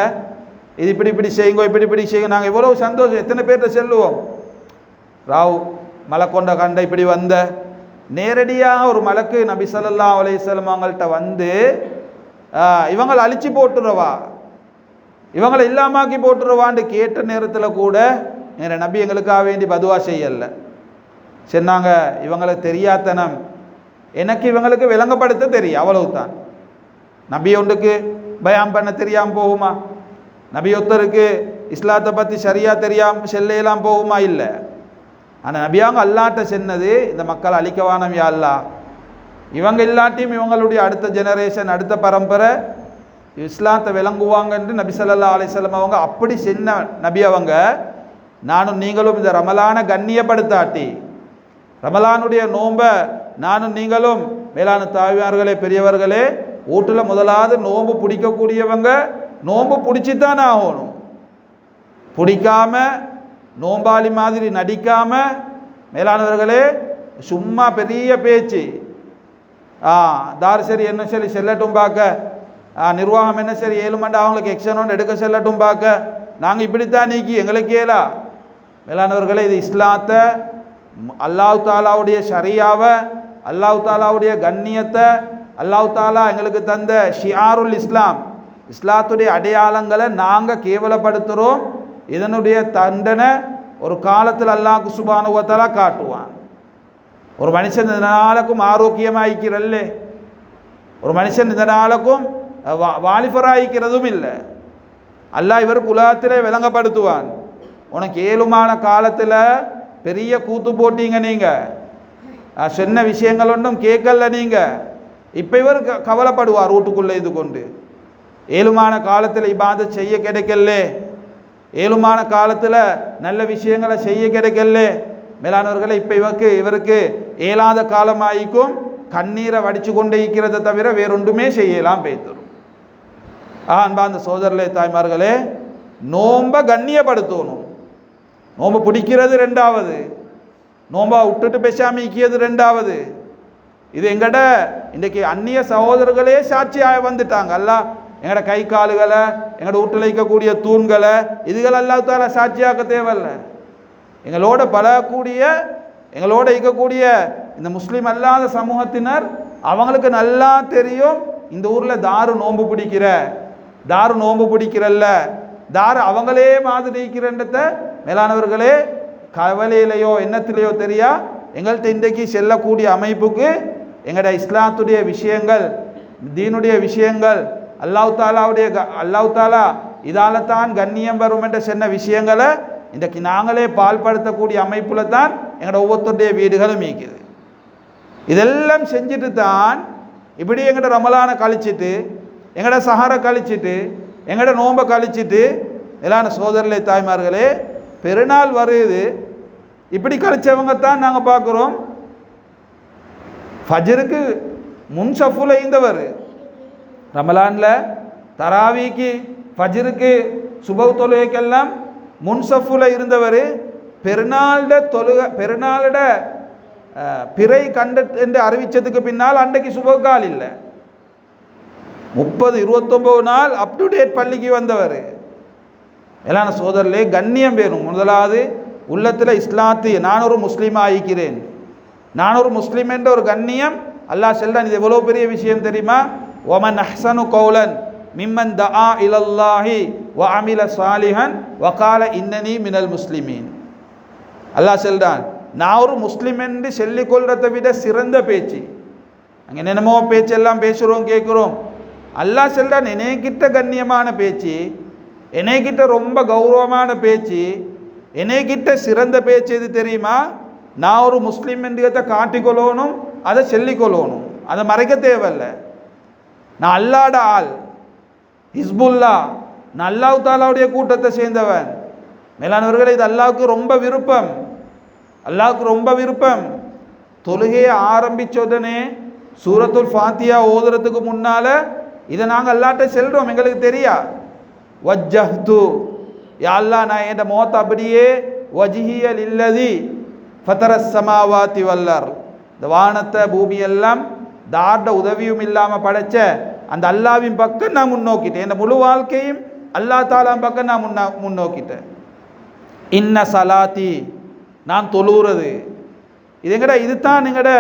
இது இப்படி இப்படி செய்யுங்க இப்படி இப்படி செய்யுங்க, நாங்கள் எவ்வளோ சந்தோஷம், எத்தனை பேர்கிட்ட செல்லுவோம். மலை கொண்ட கண்ட இப்படி வந்த நேரடியாக ஒரு மலக்கு நபி ஸல்லல்லாஹு அலைஹி வஸல்லம் அவங்கள்ட்ட வந்து இவங்களை அழிச்சு போட்டுருவா, இவங்களை இல்லாமாக்கி போட்டுருவான்னு கேட்ட நேரத்தில் கூட நபி எங்களுக்காக வேண்டி பதுவா செய்யலை. சொன்னாங்க, இவங்களுக்கு தெரியாதனம் எனக்கு இவங்களுக்கு விளங்கப்படுத்த தெரியும், அவ்வளவுதான். நபி ஒன்றுக்கு பயான் பண்ண தெரியாமல் போகுமா? நபி ஒருத்தருக்கு இஸ்லாத்தை பற்றி சரியாக தெரியாமல் செல்லையெல்லாம் போகுமா? இல்லை. ஆனால் நபியாங்க அல்லாட்ட சென்னது இந்த மக்கள் அழிக்கவானம் யா அல்லாஹ், இவங்க இல்லாட்டியும் இவங்களுடைய அடுத்த ஜெனரேஷன் அடுத்த பரம்பரை இஸ்லாத்தை விளங்குவாங்க என்று நபி ஸல்லல்லாஹு அலைஹி வஸல்லம் அவங்க அப்படி சென்ன நபி அவங்க. நானும் நீங்களும் இந்த ரமலானை கண்ணியப்படுத்தாட்டி, ரமலானுடைய நோன்பை நானும் நீங்களும் மேலான தாய்மார்களே பெரியவர்களே வீட்டில் முதலாவது நோன்பு பிடிக்கக்கூடியவங்க நோன்பு பிடிச்சித்தான் ஆகணும். பிடிக்காம நோம்பாளி மாதிரி நடிக்காம மேலானவர்களே சும்மா பெரிய பேச்சு, தார் சரி என்ன சரி செல்லட்டும் பார்க்க, நிர்வாகம் என்ன சரி 7 மணி அவங்களுக்கு எக்ஷன் ஒன்று எடுக்க செல்லட்டும் பார்க்க, நாங்கள் இப்படித்தான் நீக்கி எங்களுக்கு ஏலா. மேலானவர்களே, இது இஸ்லாத்தை, அல்லாஹ் தாலாவுடைய ஷரியாவை, அல்லாஹ் தாலாவுடைய கண்ணியத்தை, அல்லாஹ் தாலா எங்களுக்கு தந்த ஷியாருல் இஸ்லாம், இஸ்லாத்துடைய அடையாளங்களை நாங்கள் கேவலப்படுத்துகிறோம். இதனுடைய தண்டனை ஒரு காலத்தில் அல்லாஹ் சுப்ஹானஹு வ தஆலா காட்டுவான். ஒரு மனுஷன் இந்த நாளுக்கும் ஆரோக்கியமாயிக்கிறல்ல, ஒரு மனுஷன் இந்த நாளுக்கும் வாலிபராயிக்கிறதும் இல்லை. அல்லாஹ் இவருக்கு உலகத்திலே விளங்கப்படுத்துவான். உனக்கு ஏழுமான காலத்தில் பெரிய கூத்து போட்டீங்க, நீங்கள் சொன்ன விஷயங்கள் ஒன்றும் கேட்கல, நீங்கள் இப்போ இவர் கவலைப்படுவார் வீட்டுக்குள்ளே இது கொண்டு. ஏழுமான காலத்தில் இபாதத் செய்ய கிடைக்கல, ஏழுமான காலத்தில் நல்ல விஷயங்களை செய்ய கிடைக்கல. மேலானவர்களை இப்போ இவருக்கு ஏலாத காலமாயிக்கும் கண்ணீரை வடித்து கொண்டே இருக்கிறத தவிர வேறொன்றுமே செய்யலாம் பேய்த்தரும். அன்பார்ந்த சோதரர்களே தாய்மார்களே, நோன்பை கண்ணியப்படுத்தணும். நோன்பு பிடிக்கிறது ரெண்டாவது, நோம்பா விட்டுட்டு பேசாமிக்கிறது ரெண்டாவது. இது எங்கட இன்றைக்கு அந்நிய சகோதரர்களே சாட்சியாக வந்துட்டாங்க. அல்லா எங்கட கை கால்களை, எங்கட வீட்டில் இருக்கக்கூடிய தூண்களை, இதுகள் அல்லாஹ் சாட்சியாக்க தேவையில்ல. எங்களோட பழகக்கூடிய, எங்களோட இருக்கக்கூடிய இந்த முஸ்லீம் அல்லாத சமூகத்தினர் அவங்களுக்கு நல்லா தெரியும் இந்த ஊரில் தாரு நோன்பு பிடிக்கிறல்ல, தாரு அவங்களே மாதிரி இருக்கிறன்றத மேலானவர்களே கவலையிலையோ எண்ணத்திலேயோ தெரியா எங்கள்கிட்ட இன்றைக்கு செல்லக்கூடிய அமைப்புக்கு எங்களோட இஸ்லாத்துடைய விஷயங்கள், தீனுடைய விஷயங்கள், அல்லாஹ் தாலா இதால தான் கண்ணியம் வரும் என்ற சொன்ன விஷயங்களை இன்றைக்கு நாங்களே பால்படுத்தக்கூடிய அமைப்புல தான் எங்களோட ஒவ்வொருத்தருடைய வீடுகளும் இருக்குது. இதெல்லாம் செஞ்சுட்டு தான் இப்படி எங்கள்ட ரமலானை கழிச்சிட்டு, எங்கட சஹரை கழிச்சிட்டு, எங்கட நோன்பை கழிச்சிட்டு, எல்லான சோதரர்களே தாய்மார்களே பெருநாள் வருது. இப்படி கழிச்சவங்க தான் நாங்கள் பார்க்குறோம் ஃபஜருக்கு முன் சஃபுல இருந்தவர், ரமலானில் தராவிக்கு ஃபஜருக்கு சுபஹ் தொழுகைக்கெல்லாம் முன் சஃபுல இருந்தவர் பெருநாளோட பிறை கண்டு என்று அறிவிச்சதுக்கு பின்னால் அன்றைக்கு சுபஹ்கால் இல்லை. 30-29 நாள் அப் டு டேட் பள்ளிக்கு வந்தவர். எல்லான சோதரிலே கண்ணியம் வேணும். முதலாவது உள்ளத்தில் இஸ்லாத்து நான் ஒரு முஸ்லீம் ஆகிக்கிறேன், நான் ஒரு முஸ்லீம் என்ற ஒரு கண்ணியம் அல்லாஹ் சொல்றான். இது எவ்வளோ பெரிய விஷயம் தெரியுமா? ஒமன் அஹ்சனு கௌலன் மிம்மன் தஆ இலல்லாஹி வ அமில சாலிஹன் வ கால இன்னனி மினல் முஸ்லிமீன். அல்லாஹ் சொல்றான், நான் ஒரு முஸ்லீம் என்று சொல்லிக்கொள்றதை விட சிறந்த பேச்சு. அங்கே என்னென்னமோ பேச்செல்லாம் பேசுகிறோம் கேட்குறோம். அல்லாஹ் சொல்றான், என்னைக்கிட்ட கண்ணியமான பேச்சு, என்னைக்கிட்ட ரொம்ப கௌரவமான பேச்சு, என்னைக்கிட்ட சிறந்த பேச்சு எது தெரியுமா? நான் ஒரு முஸ்லீம் என்றதை காட்டிக்கொள்ளணும், அதை சொல்லிக்கொள்ளணும், அதை மறைக்க தேவையில்லை. நான் அல்லாட ஆள், ஹிஸ்புல்லா, நான் அல்லாஹ் தாலாவுடைய கூட்டத்தை சேர்ந்தவன். மேலானவர்களே இது அல்லாஹ்வுக்கு ரொம்ப விருப்பம், அல்லாஹ்வுக்கு ரொம்ப விருப்பம். தொழுகையை ஆரம்பித்த உடனே சூரத்துல் ஃபாத்தியா ஓதுறதுக்கு முன்னால் இதை நாங்கள் அல்லாட்ட செல்றோம். எங்களுக்கு தெரியா வஜ்ஜஹ்து யா அல்லாஹ், நான் என் மௌத் அப்படியே வஜ்ஹிய லில்லதி ஃபதரஸ் ஸமாவாதி வல் அர்த், இந்த வானத்தை பூமியெல்லாம் தார்ட உதவியும் இல்லாமல் படைச்ச அந்த அல்லாவின் பக்கம் நான் முன்னோக்கிட்டேன். என் முழு வாழ்க்கையும் அல்லா தாலா பக்கம் நான் முன்னோக்கிட்டேன். இன்ன சலாத்தி, நான் தொழுகிறது. இதுதான் எங்கட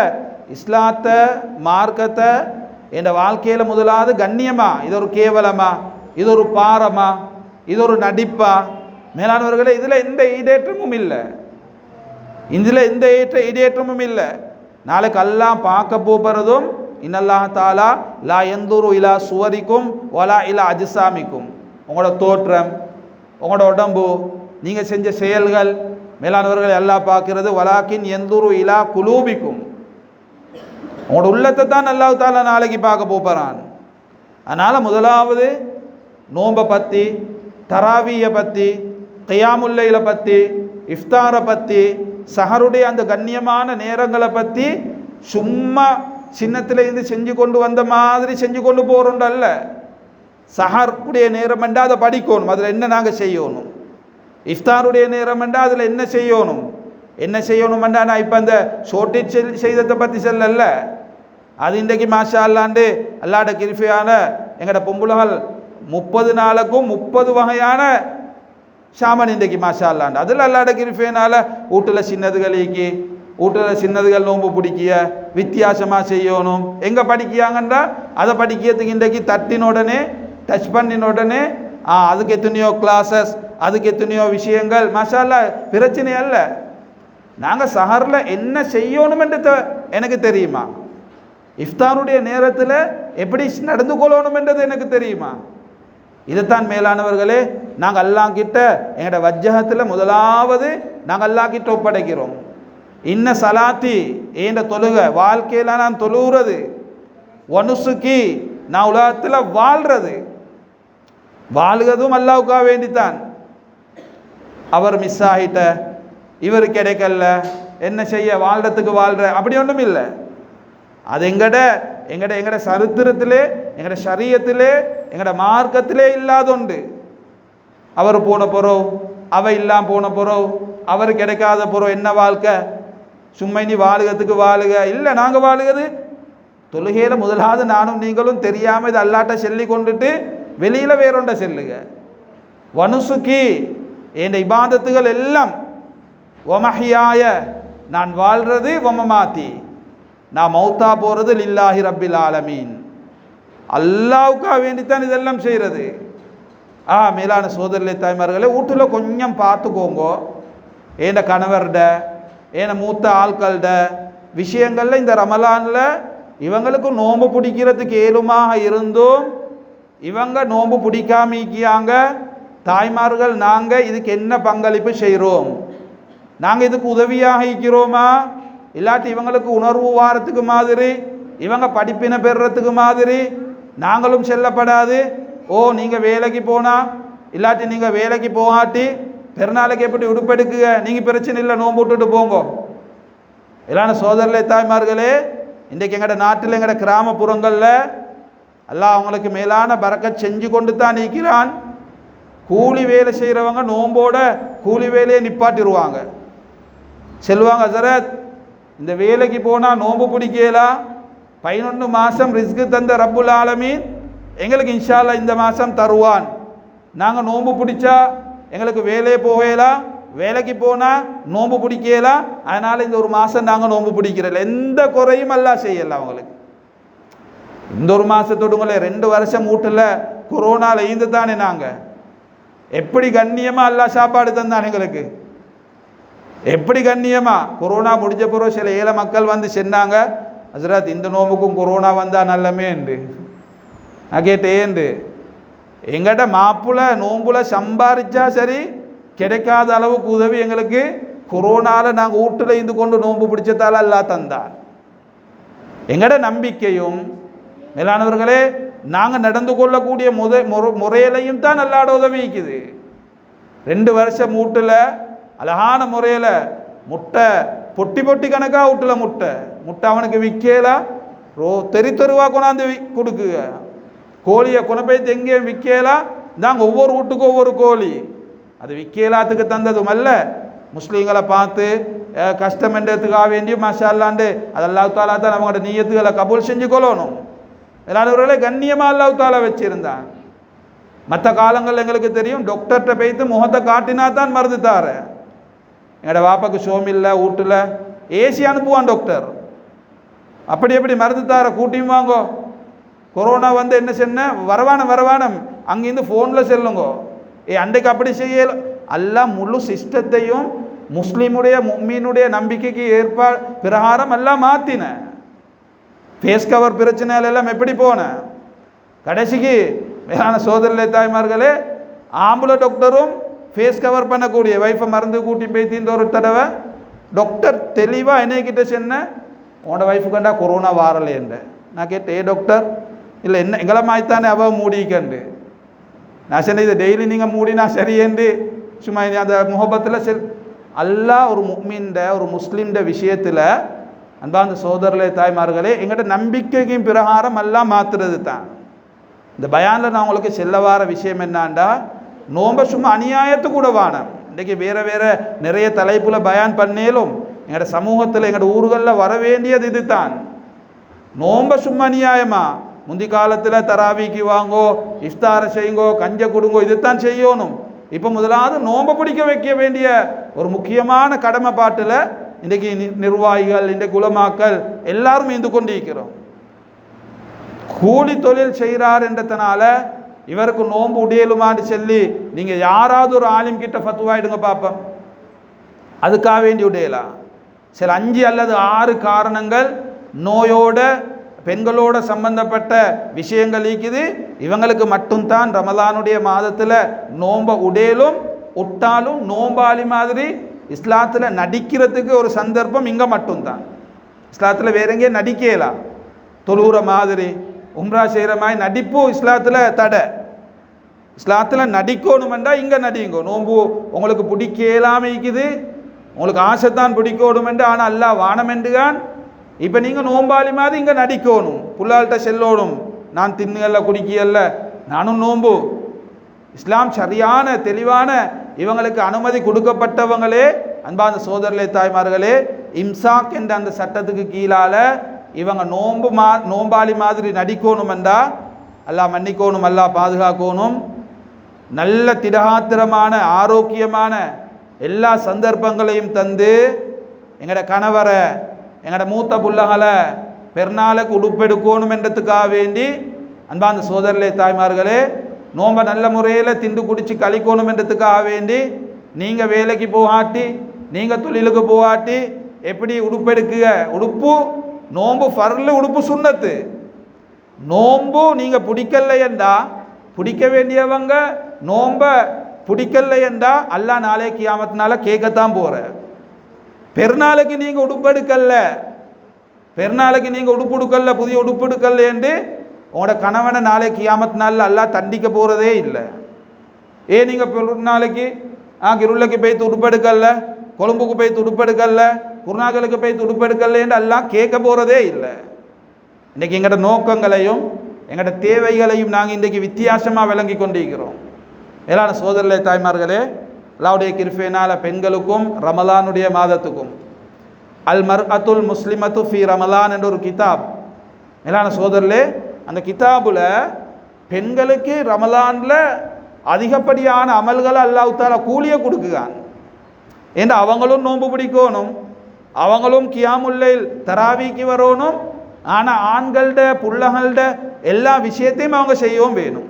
இஸ்லாத்தை மார்க்கத்தை என் வாழ்க்கையில் முதலாவது கண்ணியமா, இது ஒரு கேவலமா, இது ஒரு பாரமா, இது ஒரு நடிப்பா? மேலானவர்களே இதில் எந்த ஈடேற்றமும் இல்லை, இதில் எந்த ஈடேற்றமும் இல்லை. நாளைக்கு அல்லாஹ் பார்க்க போகிறதும் இன்னல்லாஹ் தாலா லா யந்துரு இலா சுவரிக்கும் வலா இலா அஜ்சாமிக்கும், உங்களோட தோற்றம், உங்களோட உடம்பு, நீங்கள் செஞ்ச செயல்கள் மேலானவர்களை அல்லாஹ் பார்க்கிறது. வலாக்கின் யந்துரு இலா குலூபிக்கும், உங்களோட உள்ளத்தை தான் அல்லாஹ் தாலா நாளைக்கு பார்க்க போகிறான். அதனால் முதலாவது நோம்பை பற்றி, தராவியை பற்றி, கியாமுல்லைல பற்றி, இஃப்தாரை பற்றி, சஹருடைய அந்த கண்ணியமான நேரங்களை பற்றி சும்மா சின்னத்தில் இருந்து செஞ்சு கொண்டு வந்த மாதிரி செஞ்சு கொண்டு போகிறோண்டு அல்ல. சஹருடைய நேரம் என்றால் அதை படிக்கணும், அதில் என்ன நாங்கள் செய்யணும். இஃப்தாருடைய நேரம் என்றால் அதில் என்ன செய்யணும், என்ன செய்யணுமெண்டா நான் இப்போ அந்த ஷோர்டேஜ் செய்ததை பற்றி சொல்லல. அது இன்றைக்கு மாஷா அல்லாண்டு அல்லாட கிருஃபையான எங்களோட பொம்புலகள் 30 நாளுக்கும் 30 வகையான ஷாமன் இன்றைக்கு மாஷா அல்லாண்டு. அதில் அல்லாட கிருஃபையினால வீட்டில் சின்னதுகளுக்கு, வீட்டில் சின்னதுகள் நோம்பு பிடிக்கிய வித்தியாசமாக செய்யணும். எங்கே படிக்கியாங்கன்றா அதை படிக்கிறதுக்கு இன்றைக்கு தட்டின உடனே, டச் பண்ணின உடனே அதுக்கு எத்தனையோ கிளாஸஸ், அதுக்கு எத்தனையோ விஷயங்கள். மாஷா அல்லா, பிரச்சனை அல்ல. நாங்கள் சஹரில் என்ன செய்யணுமென்று எனக்கு தெரியுமா? இஃப்தாருடைய நேரத்தில் எப்படி நடந்து கொள்ளணுமென்றது எனக்கு தெரியுமா? இதைத்தான் மேலானவர்களே நாங்கள் அல்லாஹ் கிட்ட எங்களோட வஜ்ஜகத்தில் முதலாவது நாங்கள் அல்லாஹ் கிட்ட ஒப்படைக்கிறோம். இன்ன சலாத்தி, ஏண்ட தொழுக, வாழ்க்கையில் நான் தொழுகிறது, ஒனுசுக்கி, நான் உலகத்தில் வாழ்கிறதும் அல்லாஹ்வுக்காக வேண்டித்தான். அவர் மிஸ் ஆகிட்ட, இவர் கிடைக்கல, என்ன செய்ய, வாழ்கிறதுக்கு வாழ்கிற அப்படி ஒன்றும் இல்லை. அது எங்கட சரித்திரத்திலே, எங்கட ஷரியத்திலே, எங்கட மார்க்கத்திலே இல்லாத உண்டு. அவர் போன போகிறோம், அவை இல்லாமல் போன போகிறோம், அவர் கிடைக்காத போகிறோம், என்ன வாழ்க்கை? சும்மா நீ வாழுகிறதுக்கு வாழுக இல்லை, நாங்கள் வாழுகிறது தொழுகையில் முதலாவது நானும் நீங்களும் தெரியாமல் இது அல்லாட்ட சொல்லி கொண்டுட்டு வெளியில் வேறொண்ட செல்லுங்க. வனுசுக்கி என் இபாதத்துகள் எல்லாம், ஒமஹியாய நான் வாழ்றது, ஒமமாத்தி நான் மௌத்தா போகிறது லில்லாஹி ரப்பில் ஆலமீன் அல்லாவுக்காக வேண்டித்தான் இதெல்லாம் செய்கிறது. மேலான சோதரிலே தாய்மார்களே, வீட்டில் கொஞ்சம் பார்த்துக்கோங்க. ஏன கணவர்ட ஏன மூத்த ஆட்கள்ட விஷயங்களில் இந்த ரமலானில் இவங்களுக்கு நோன்பு பிடிக்கிறதுக்கு ஏழுமாக இருந்தும் இவங்க நோன்பு பிடிக்காமிக்காங்க. தாய்மார்கள் நாங்கள் இதுக்கு என்ன பங்களிப்பு செய்கிறோம், நாங்கள் இதுக்கு உதவியாக இருக்கிறோமா, இல்லாட்டி இவங்களுக்கு உணர்வு வாரத்துக்கு மாதிரி இவங்க படிப்பினை பெறுறதுக்கு மாதிரி நாங்களும் செல்லப்படாது. நீங்கள் வேலைக்கு போனால் இல்லாட்டி நீங்கள் வேலைக்கு போகாட்டி பெருநாளைக்கு எப்படி உடுப்பெடுக்குங்க, நீங்கள் பிரச்சனை இல்லை, நோன்பு விட்டுட்டு போங்க. இல்லான சோதரிலே தாய்மார்களே, இன்றைக்கு எங்களோட நாட்டில் எங்களோட கிராமப்புறங்களில் அல்லாஹ் அவங்களுக்கு மேலான பரக்கத் செஞ்சு கொண்டு தான் நிற்கிறான். கூலி வேலை செய்கிறவங்க நோம்போட கூலி வேலையை நிப்பாட்டிடுவாங்க. செல்வாங்க, ஹஸரத் இந்த வேலைக்கு போனால் நோன்பு பிடிக்கலாம், 11 மாதம் ரிஸ்க்கு தந்த ரப்புல் ஆலமீன் எங்களுக்கு இன்ஷா அல்லாஹ் இந்த மாதம் தருவான், நாங்கள் நோன்பு பிடிச்சா எங்களுக்கு வேலையே போகலாம், வேலைக்கு போனால் நோன்பு பிடிக்கலாம், அதனால் இந்த ஒரு மாதம் நாங்கள் நோன்பு பிடிக்கிறோம், எந்த குறையும் அல்லாஹ் செய்யலை அவங்களுக்கு. இந்த ஒரு மாதத்தோடுங்களே 2 வருஷம் வீட்டில் கொரோனாவில் ஈந்து தானே நாங்கள் எப்படி கண்ணியமாக அல்லாஹ் சாப்பாடு தந்தான் எங்களுக்கு, எப்படி கண்ணியமாக. கொரோனா முடிஞ்ச பிறகு சில ஏழை மக்கள் வந்து சொன்னாங்க, ஹஸரத் இந்த நோம்புக்கும் கொரோனா வந்தால் நல்லமேண்டு. நான் கேட்டேன்ண்டு, எங்கிட்ட மாப்புல நோம்புல சம்பாதிச்சா சரி கிடைக்காத அளவுக்கு உதவி எங்களுக்கு கொரோனாவில் நாங்கள் வீட்டில் இருந்து கொண்டு நோன்பு பிடிச்சதால் அல்லாஹ் தந்தான். எங்கட நம்பிக்கையும் மேலானவர்களே நாங்கள் நடந்து கொள்ளக்கூடிய முறையிலையும் தான் அல்லாட உதவி இருக்குது. 2 வருஷம் வீட்டில் அழகான முறையில் முட்டை பொட்டி பொட்டி கணக்காக வீட்டில் முட்டை அவனுக்கு விற்கலாம், தெருவா கொண்டாந்து கொடுக்குங்க. கோழியை கொணப்பைத்து எங்கேயும் விற்கலாம், நாங்கள் ஒவ்வொரு வீட்டுக்கும் ஒவ்வொரு கோழி, அது விற்கலாத்துக்கு தந்ததும் அல்ல, முஸ்லீம்களை பார்த்து கஷ்டம் என்றதுக்காக வேண்டியும் மாஷா அல்லாண்டு அது அல்லாஹ் தாலா தான் அவங்களோட நீயத்துகளை கபூல் செஞ்சு கொள்ளணும். எல்லாருவர்களே கண்ணியமாக அல்லாஹ் தாலா வச்சிருந்தான். மற்ற காலங்கள் எங்களுக்கு தெரியும், டாக்டர்கிட்ட போய்த்து முகத்தை காட்டினா தான் மருந்து தார. எங்களோட வாப்பாக்கு சோமில்லை, வீட்டில் ஏசி அனுப்புவான் டாக்டர், அப்படி எப்படி மருந்து தார கூட்டியும் வாங்கோ. கொரோனா வந்து என்ன சொன்ன வரவானம் அங்கேருந்து ஃபோனில் செல்லுங்கோ. அன்றைக்கு அப்படி செய்யல, எல்லாம் முழு சிஸ்டத்தையும் முஸ்லீமுடைய முஃமினுடைய நம்பிக்கைக்கு பிரகாரம் எல்லாம் மாற்றின. ஃபேஸ் கவர் பிரச்சனைகள் எல்லாம் எப்படி போன கடைசிக்கு மேலான சோதரிலே தாய்மார்களே, ஆம்பளை டாக்டரும் ஃபேஸ் கவர் பண்ணக்கூடிய வைஃபை மருந்து கூட்டி போய் தீர்ந்த ஒரு தடவை டாக்டர் தெளிவாக என்னைக்கிட்ட சொன்ன, உன்னோட வைஃபு கண்டா கொரோனா வாரலேன்ற. நான் கேட்டேன், டாக்டர் இல்லை என்ன எங்களை மாய்த்தானே அவள் மூடிக்கண்டு. நான் சொன்னேன், இதை டெய்லி நீங்கள் மூடினா சரியேண்டு சும்மா அந்த முகபத்தில் அல்லாஹ் ஒரு முஃமின்ட ஒரு முஸ்லீம்ட விஷயத்தில் அன்பார்ந்த சோதரிலே தாய்மார்களே எங்கள்கிட்ட நம்பிக்கைக்கும் பிரகாரம் எல்லாம் மாற்றுறது தான். இந்த பயானில் நான் உங்களுக்கு செல்ல வார விஷயம் என்னான்டா, நோம்ப சும்மா அநியாயத்து கூட வானம். இன்றைக்கி வேறு நிறைய தலைப்பில் பயான் பண்ணேலும் எங்களோட சமூகத்தில் எங்களோட ஊர்களில் வர வேண்டியது இது தான். நோம்ப சும்மா அநியாயமா, முந்தி காலத்தில் தராவிக்கு வாங்கோ, இஃப்தாரை செய்யுங்கோ, கஞ்ச கொடுங்கோ, இதுதான் செய்யணும். இப்போ முதலாவது நோம்ப பிடிக்க வைக்க வேண்டிய ஒரு முக்கியமான கடமை பாட்டில் இன்றைக்கு நிர்வாகிகள் இன்றைக்கு உலமாக்கள் எல்லாரும் இருந்து கொண்டு இருக்கிறோம். கூலி தொழில் செய்கிறார் என்றதுனால இவருக்கு நோன்பு உடையலுமான்னு சொல்லி நீங்கள் யாராவது ஒரு ஆலிம் கிட்ட ஃபத்துவாயிடுங்க பார்ப்போம், அதுக்காக வேண்டி உடையலாம். சில 5 அல்லது 6 காரணங்கள் நோயோட பெண்களோட சம்பந்தப்பட்ட விஷயங்கள் இருக்குது. இவங்களுக்கு மட்டும்தான் ரமலானுடைய மாதத்தில் நோம்ப உடையலும் ஒட்டாலும் நோம்பாளி மாதிரி இஸ்லாத்தில் நடிக்கிறதுக்கு ஒரு சந்தர்ப்பம் இங்கே மட்டும்தான். இஸ்லாத்தில் வேற எங்கேயும் நடிக்கலாம், தொழுகிற மாதிரி உம்ரா செய்கிற மாதிரி நடிப்பு இஸ்லாத்தில் தடை. இஸ்லாத்தில் நடிக்கணுமெண்டா இங்கே நடிங்க. நோம்பு உங்களுக்கு பிடிக்கலாமல் இருக்குது, உங்களுக்கு ஆசைத்தான் பிடிக்கணுமெண்டு, ஆனால் அல்லாஹ் வானமெண்டுகான். இப்போ நீங்கள் நோம்பாளி மாதிரி இங்கே நடிக்கணும், புள்ளாள்கிட்ட செல்லணும், நான் தின்னுகல்ல குடிக்கல நானும் நோம்பு. இஸ்லாம் சரியான தெளிவான இவங்களுக்கு அனுமதி கொடுக்கப்பட்டவங்களே அன்பான சோதரிலே தாய்மார்களே இம்சாக் என்ற அந்த சட்டத்துக்கு கீழால் இவங்க நோம்பாளி மாதிரி நடிக்கணுமெண்டா அல்லாஹ் மன்னிக்கணும், அல்லாஹ் பாதுகாக்கணும். நல்ல திடகாத்திரமான ஆரோக்கியமான எல்லா சந்தர்ப்பங்களையும் தந்து எங்களோட கணவரை எங்களோட மூத்த புள்ளகளை பெருநாளுக்கு உடுப்பெடுக்கணும் என்றதுக்காக வேண்டி அன்பாந்த சோதரர்களே தாய்மார்களே, நோம்ப நல்ல முறையில் திண்டு குடிச்சு கழிக்கணும் என்றதுக்காக வேண்டி நீங்கள் வேலைக்கு போகாட்டி நீங்கள் தொழிலுக்கு போகாட்டி எப்படி உடுப்பெடுக்குக? உடுப்பு நோம்பு ஃபர்லு, உடுப்பு சுன்னத்து. நோம்பு நீங்கள் பிடிக்கலையண்டா, பிடிக்க வேண்டியவங்க நோம்ப பிடிக்கலையண்டா அல்லாஹ் நாளே கியாமத்தினால கேட்கத்தான் போகிற. பெருநாளுக்கு நீங்கள் உடுப்பெடுக்கல, பெருநாளுக்கு நீங்கள் உடுப்பு எடுக்கல, புதிய உடுப்பு எடுக்கல என்று உங்களோட கணவனை நாளை கியாமத்தினால அல்லாஹ் தண்டிக்க போகிறதே இல்லை. ஏன் நீங்கள் பெருநாளைக்கு கிருளைக்கு போய் துடுப்பெடுக்கல, கொழும்புக்கு போய் துடுப்பெடுக்கல, குருநாகலுக்கு போய் துடுப்பெடுக்கல என்று எல்லாம் கேட்க போகிறதே இல்லை. இன்றைக்கி எங்களோட நோக்கங்களையும் எங்களோட தேவைகளையும் நாங்கள் இன்றைக்கு வித்தியாசமாக விளங்கி கொண்டிருக்கிறோம். மேலான சோதரர்களே தாய்மார்களே, அல்லாஹ்வுடைய கிருபையினால பெண்களுக்கும் ரமலானுடைய மாதத்துக்கும் அல் மர்அத்துல் முஸ்லிமத்து ஃபி ரமலான் என்ற ஒரு கிதாப், மேலான சோதரர்களே, அந்த கிதாபுல பெண்களுக்கு ரமலானில் அதிகப்படியான அமல்களை அல்லாஹ் தஆலா கூலியை கொடுக்குறான். ஏன்னா அவங்களும் நோன்பு பிடிக்கணும், அவங்களும் கியாமுல்லைல் தராவிக்கு வரணும். ஆனால் ஆண்கள்ட புள்ளகள்ட எல்லா விஷயத்தையும் அவங்க செய்யவும் வேணும்.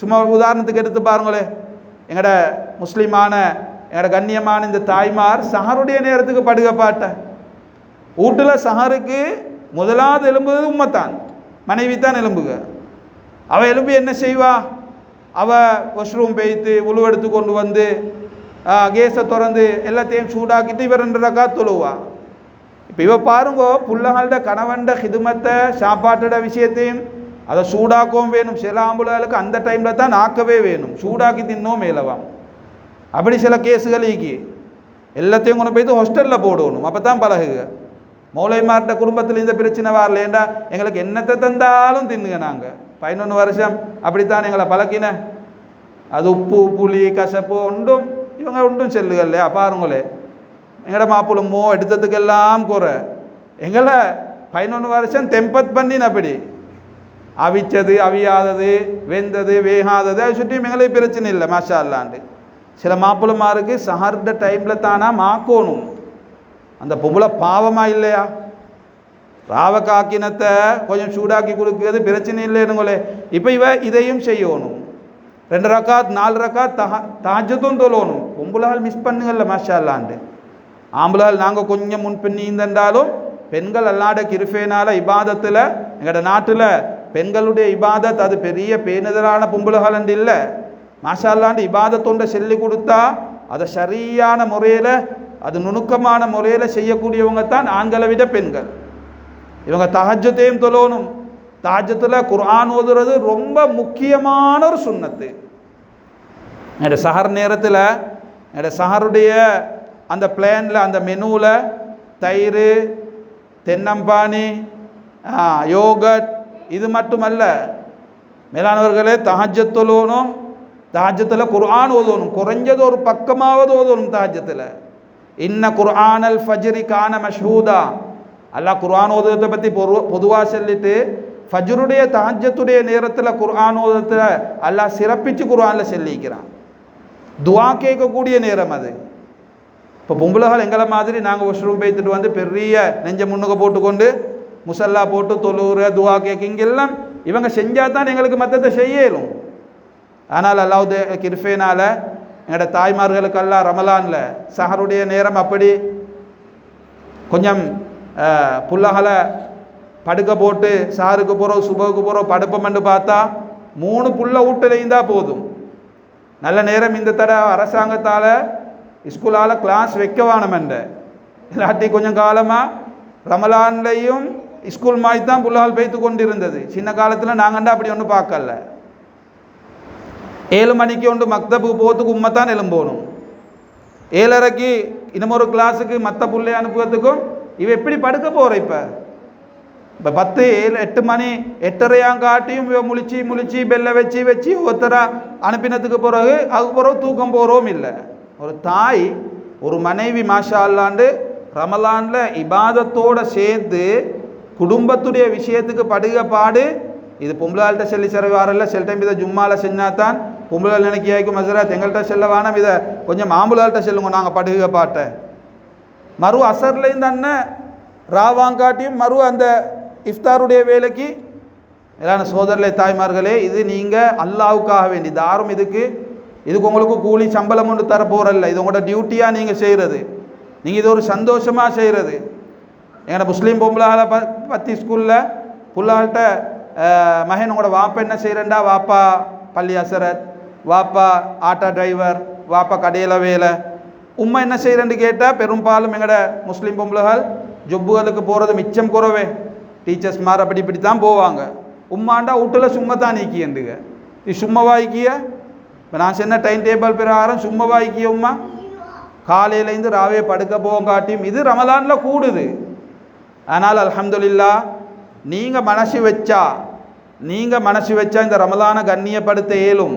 சும்மா உதாரணத்துக்கு எடுத்து பாருங்களேன், எங்களோட முஸ்லீமான எங்களோட கண்ணியமான இந்த தாய்மார் சஹருடைய நேரத்துக்கு படுகப்பாட்ட வீட்டில் சஹருக்கு முதலாவது எலும்புவது உம்மத்தான், மனைவி தான் எலும்புக. அவள் எலும்பு என்ன செய்வா? அவள் வாஷ்ரூம் போய்த்து உழுவெடுத்து கொண்டு வந்து கேஸை திறந்து எல்லாத்தையும் சூடாக்கிட்டு இவர் 2 ரக்காத் தொழுவா. இப்போ இவ பாருங்க, புள்ளகள்ட கணவன்ட ஹிதுமத்தை சாப்பாட்டோட விஷயத்தையும் அதை சூடாக்கவும் வேணும். சில ஆம்புகளுக்கு அந்த டைமில் தான் ஆக்கவே வேணும், சூடாக்கி தின்னோம் மேலவாம். அப்படி சில கேஸுகள் ஈக்கி எல்லாத்தையும் கொண்டு போய்த்து ஹாஸ்டலில் போடணும், அப்போ தான் பழகுக. மௌலைமார்ட குடும்பத்தில் இந்த பிரச்சனை வரலேண்டா எங்களுக்கு என்னத்தை தந்தாலும் தின்னுங்க. நாங்கள் 11 வருஷம் அப்படித்தான் எங்களை பழக்கின. அது உப்பு புளி கசப்பு ஒன்றும் இவங்க ஒன்றும் செல்லுகள் இல்லையா? பாருங்களே, எங்களோட மாப்பிளமோ எடுத்ததுக்கெல்லாம் குறை. எங்களை 11 வருஷம் தெம்பத் பண்ணின. அப்படி அவிச்சது அவியாதது வெந்தது வேகாதது அதை சுற்றியும் எங்களுக்கு பிரச்சனை இல்லை, மாஷா அல்லாண்டு. சில மாப்பிளமாருக்கு சஹர்ட டைமில் தானா மாக்கணும். அந்த பொம்பளை பாவமாக இல்லையா? ராவக்காக்கினத்தை கொஞ்சம் சூடாக்கி கொடுக்குறது பிரச்சனை இல்லைனுங்களே. இப்போ இவ இதையும் செய்யணும். 2 ரக்காத் 4 ரக்காத் தஹஜ்ஜுதும் தொழணும். பொம்பளால் மிஸ் பண்ணுங்கள்ல மாஷா அல்லாண்டு. ஆம்பளால் நாங்கள் கொஞ்சம் முன்பின் நீந்தாலும் பெண்கள் அல்லாட கிருஃபேனால இபாதத்தில் எங்களோட நாட்டில் பெண்களுடைய இபாதத் அது பெரிய பேணுதலான பொம்பளைகள் அண்டு இல்லை. மாஷா அல்லாண்டு இபாதத்தொண்டை சொல்லி கொடுத்தா அதை சரியான முறையில் அது நுணுக்கமான முறையில் செய்யக்கூடியவங்க தான் ஆண்களை விட பெண்கள். இவங்க தஹஜ்ஜுதையும் தொழணும். தஹஜ்ஜுல குர்ஆன் ஓதுறது ரொம்ப முக்கியமான ஒரு சுன்னத்து. என்னோட சஹர் நேரத்தில் என்னோட சஹருடைய அந்த பிளானில் அந்த மெனுவில் தயிர் தென்னம்பானி யோகட் இது மட்டுமல்ல, மேலானவர்களே, தஹஜ்ஜத் தொழணும். தஹஜ்ஜத்தில் குர்ஆன் ஓதணும், குறைஞ்சது ஒரு பக்கமாவது ஓதணும். தஹஜ்ஜத்தில் இன்ன குர்ஆனல் ஃபஜ்ரி கான மஷ்ஹூதா, அல்லாஹ் குர்ஆன் ஓதுவதை பற்றி பொதுவாக சொல்லிட்டு ஃபஜ்ருடைய தஹஜ்ஜத்துடைய நேரத்தில் குர்ஆன் ஓதத்தை அல்லாஹ் சிறப்பித்து குர்ஆனில் சொல்லிக்கிறான். துஆ கேட்கக்கூடிய நேரம் அது. இப்போ பொம்பளைகள் எங்களை மாதிரி நாங்கள் வாஷ்ரூம் போய்த்துட்டு வந்து பெரிய நெஞ்ச முன்னுக்கு போட்டுக்கொண்டு முசல்லா போட்டு தொழுகிற துஆ கேட்க இங்கெல்லாம் இவங்க செஞ்சால் தான் எங்களுக்கு மற்றதை செய்யலும். ஆனால் அல்லாஹ்வுடைய கிருபையினால எங்களோட தாய்மார்களுக்கெல்லாம் ரமலானில் சஹருடைய நேரம் அப்படி கொஞ்சம் புள்ளகளை படுக்க போட்டு சாருக்கு போகிறோம் சுபகுக்கு போகிறோம் படுப்பமென்று பார்த்தா 3 புள்ள வீட்டில் தான் போதும். நல்ல நேரம் இந்த தடவை அரசாங்கத்தால் ஸ்கூலால் கிளாஸ் வைக்க வேணுமென்ற இல்லாட்டி கொஞ்சம் காலமாக ரமலான்லையும் ஸ்கூல் மாதிரி தான் புள்ளால் பெய்த்து கொண்டு இருந்தது. சின்ன காலத்தில் நாங்கண்டா அப்படி ஒன்றும் பார்க்கல. 7 மணிக்கு ஒன்று மக்தபு போகிறதுக்கு உண்மைத்தான் எழும்போணும். 7:30க்கு இன்னமொரு கிளாஸுக்கு மற்ற பிள்ளை அனுப்புறதுக்கும் இவ எப்படி படுக்க போகிற? இப்போ 10 7 8 மணி 8:30 காட்டியும் இவ முழிச்சு பெல்லை வச்சு ஒருத்தரா அனுப்பினதுக்கு பிறகு அதுக்கு பிறகு தூக்கம் போகிறோம் இல்லை. ஒரு தாய் ஒரு மனைவி மாஷா அல்லாண்டு ரமலானில் இபாதத்தோடு சேர்த்து குடும்பத்துடைய விஷயத்துக்கு படுக பாடு. இது பொம்பளாள்கிட்ட செல்லி சிறவாரில்ல, சில டைம் இதை ஜும்மாவில் செஞ்சாதான் பொம்பளால் நினைக்கியாய்க்கும் மசராத் எங்கள்கிட்ட செல்ல வேணாம், இதை கொஞ்சம் ஆம்பளாள்கிட்ட செல்லுங்க நாங்கள் படுக பாட்டை. மறு அசர்லேருந்து அண்ணன் ராவாங்காட்டியும் மறு அந்த இஃப்தாருடைய வேலைக்கு மேலான சோதரர்களே தாய்மார்களே, இது நீங்கள் அல்லாவுக்காக வேண்டி தாரும். இதுக்கு உங்களுக்கு கூலி சம்பளம் ஒன்று தர போகிறல்ல, இது உங்களோட டியூட்டியாக நீங்கள் செய்கிறது. நீங்கள் இது ஒரு சந்தோஷமாக செய்கிறது. எங்களோட முஸ்லீம் பொம்பளால பற்றி ஸ்கூலில் புள்ளாள்கிட்ட மகன் உங்களோட வாப்பா என்ன செய்கிறேன்டா, வாப்பா பள்ளி அசரத், வாப்பா ஆட்டோ டிரைவர், வாப்பா கடையில் வேலை, உம்மா என்ன செய்கிறேன்னு கேட்டால் பெரும்பாலும் எங்களோட முஸ்லீம் பொம்பளைகள் ஜொப்புகளுக்கு போகிறது மிச்சம் குறவே. டீச்சர்ஸ் மாற இப்படி தான் போவாங்க. உம்மாண்டா வீட்டில் சும்மா தான் நீக்கியண்டுங்க. இது சும்மாவாய்க்கிய இப்போ நான் சொன்ன டைம் டேபிள் பிரகாரம் சும்மாவாய்க்கிய உம்மா காலையிலேருந்து ராவே படுக்க போங்காட்டியும் இது ரமலானில் கூடுது. ஆனால் அல்ஹம்துலில்லாஹ் நீங்கள் மனசு வச்சா இந்த ரமலானை கண்ணியப்படுத்த இயலும்.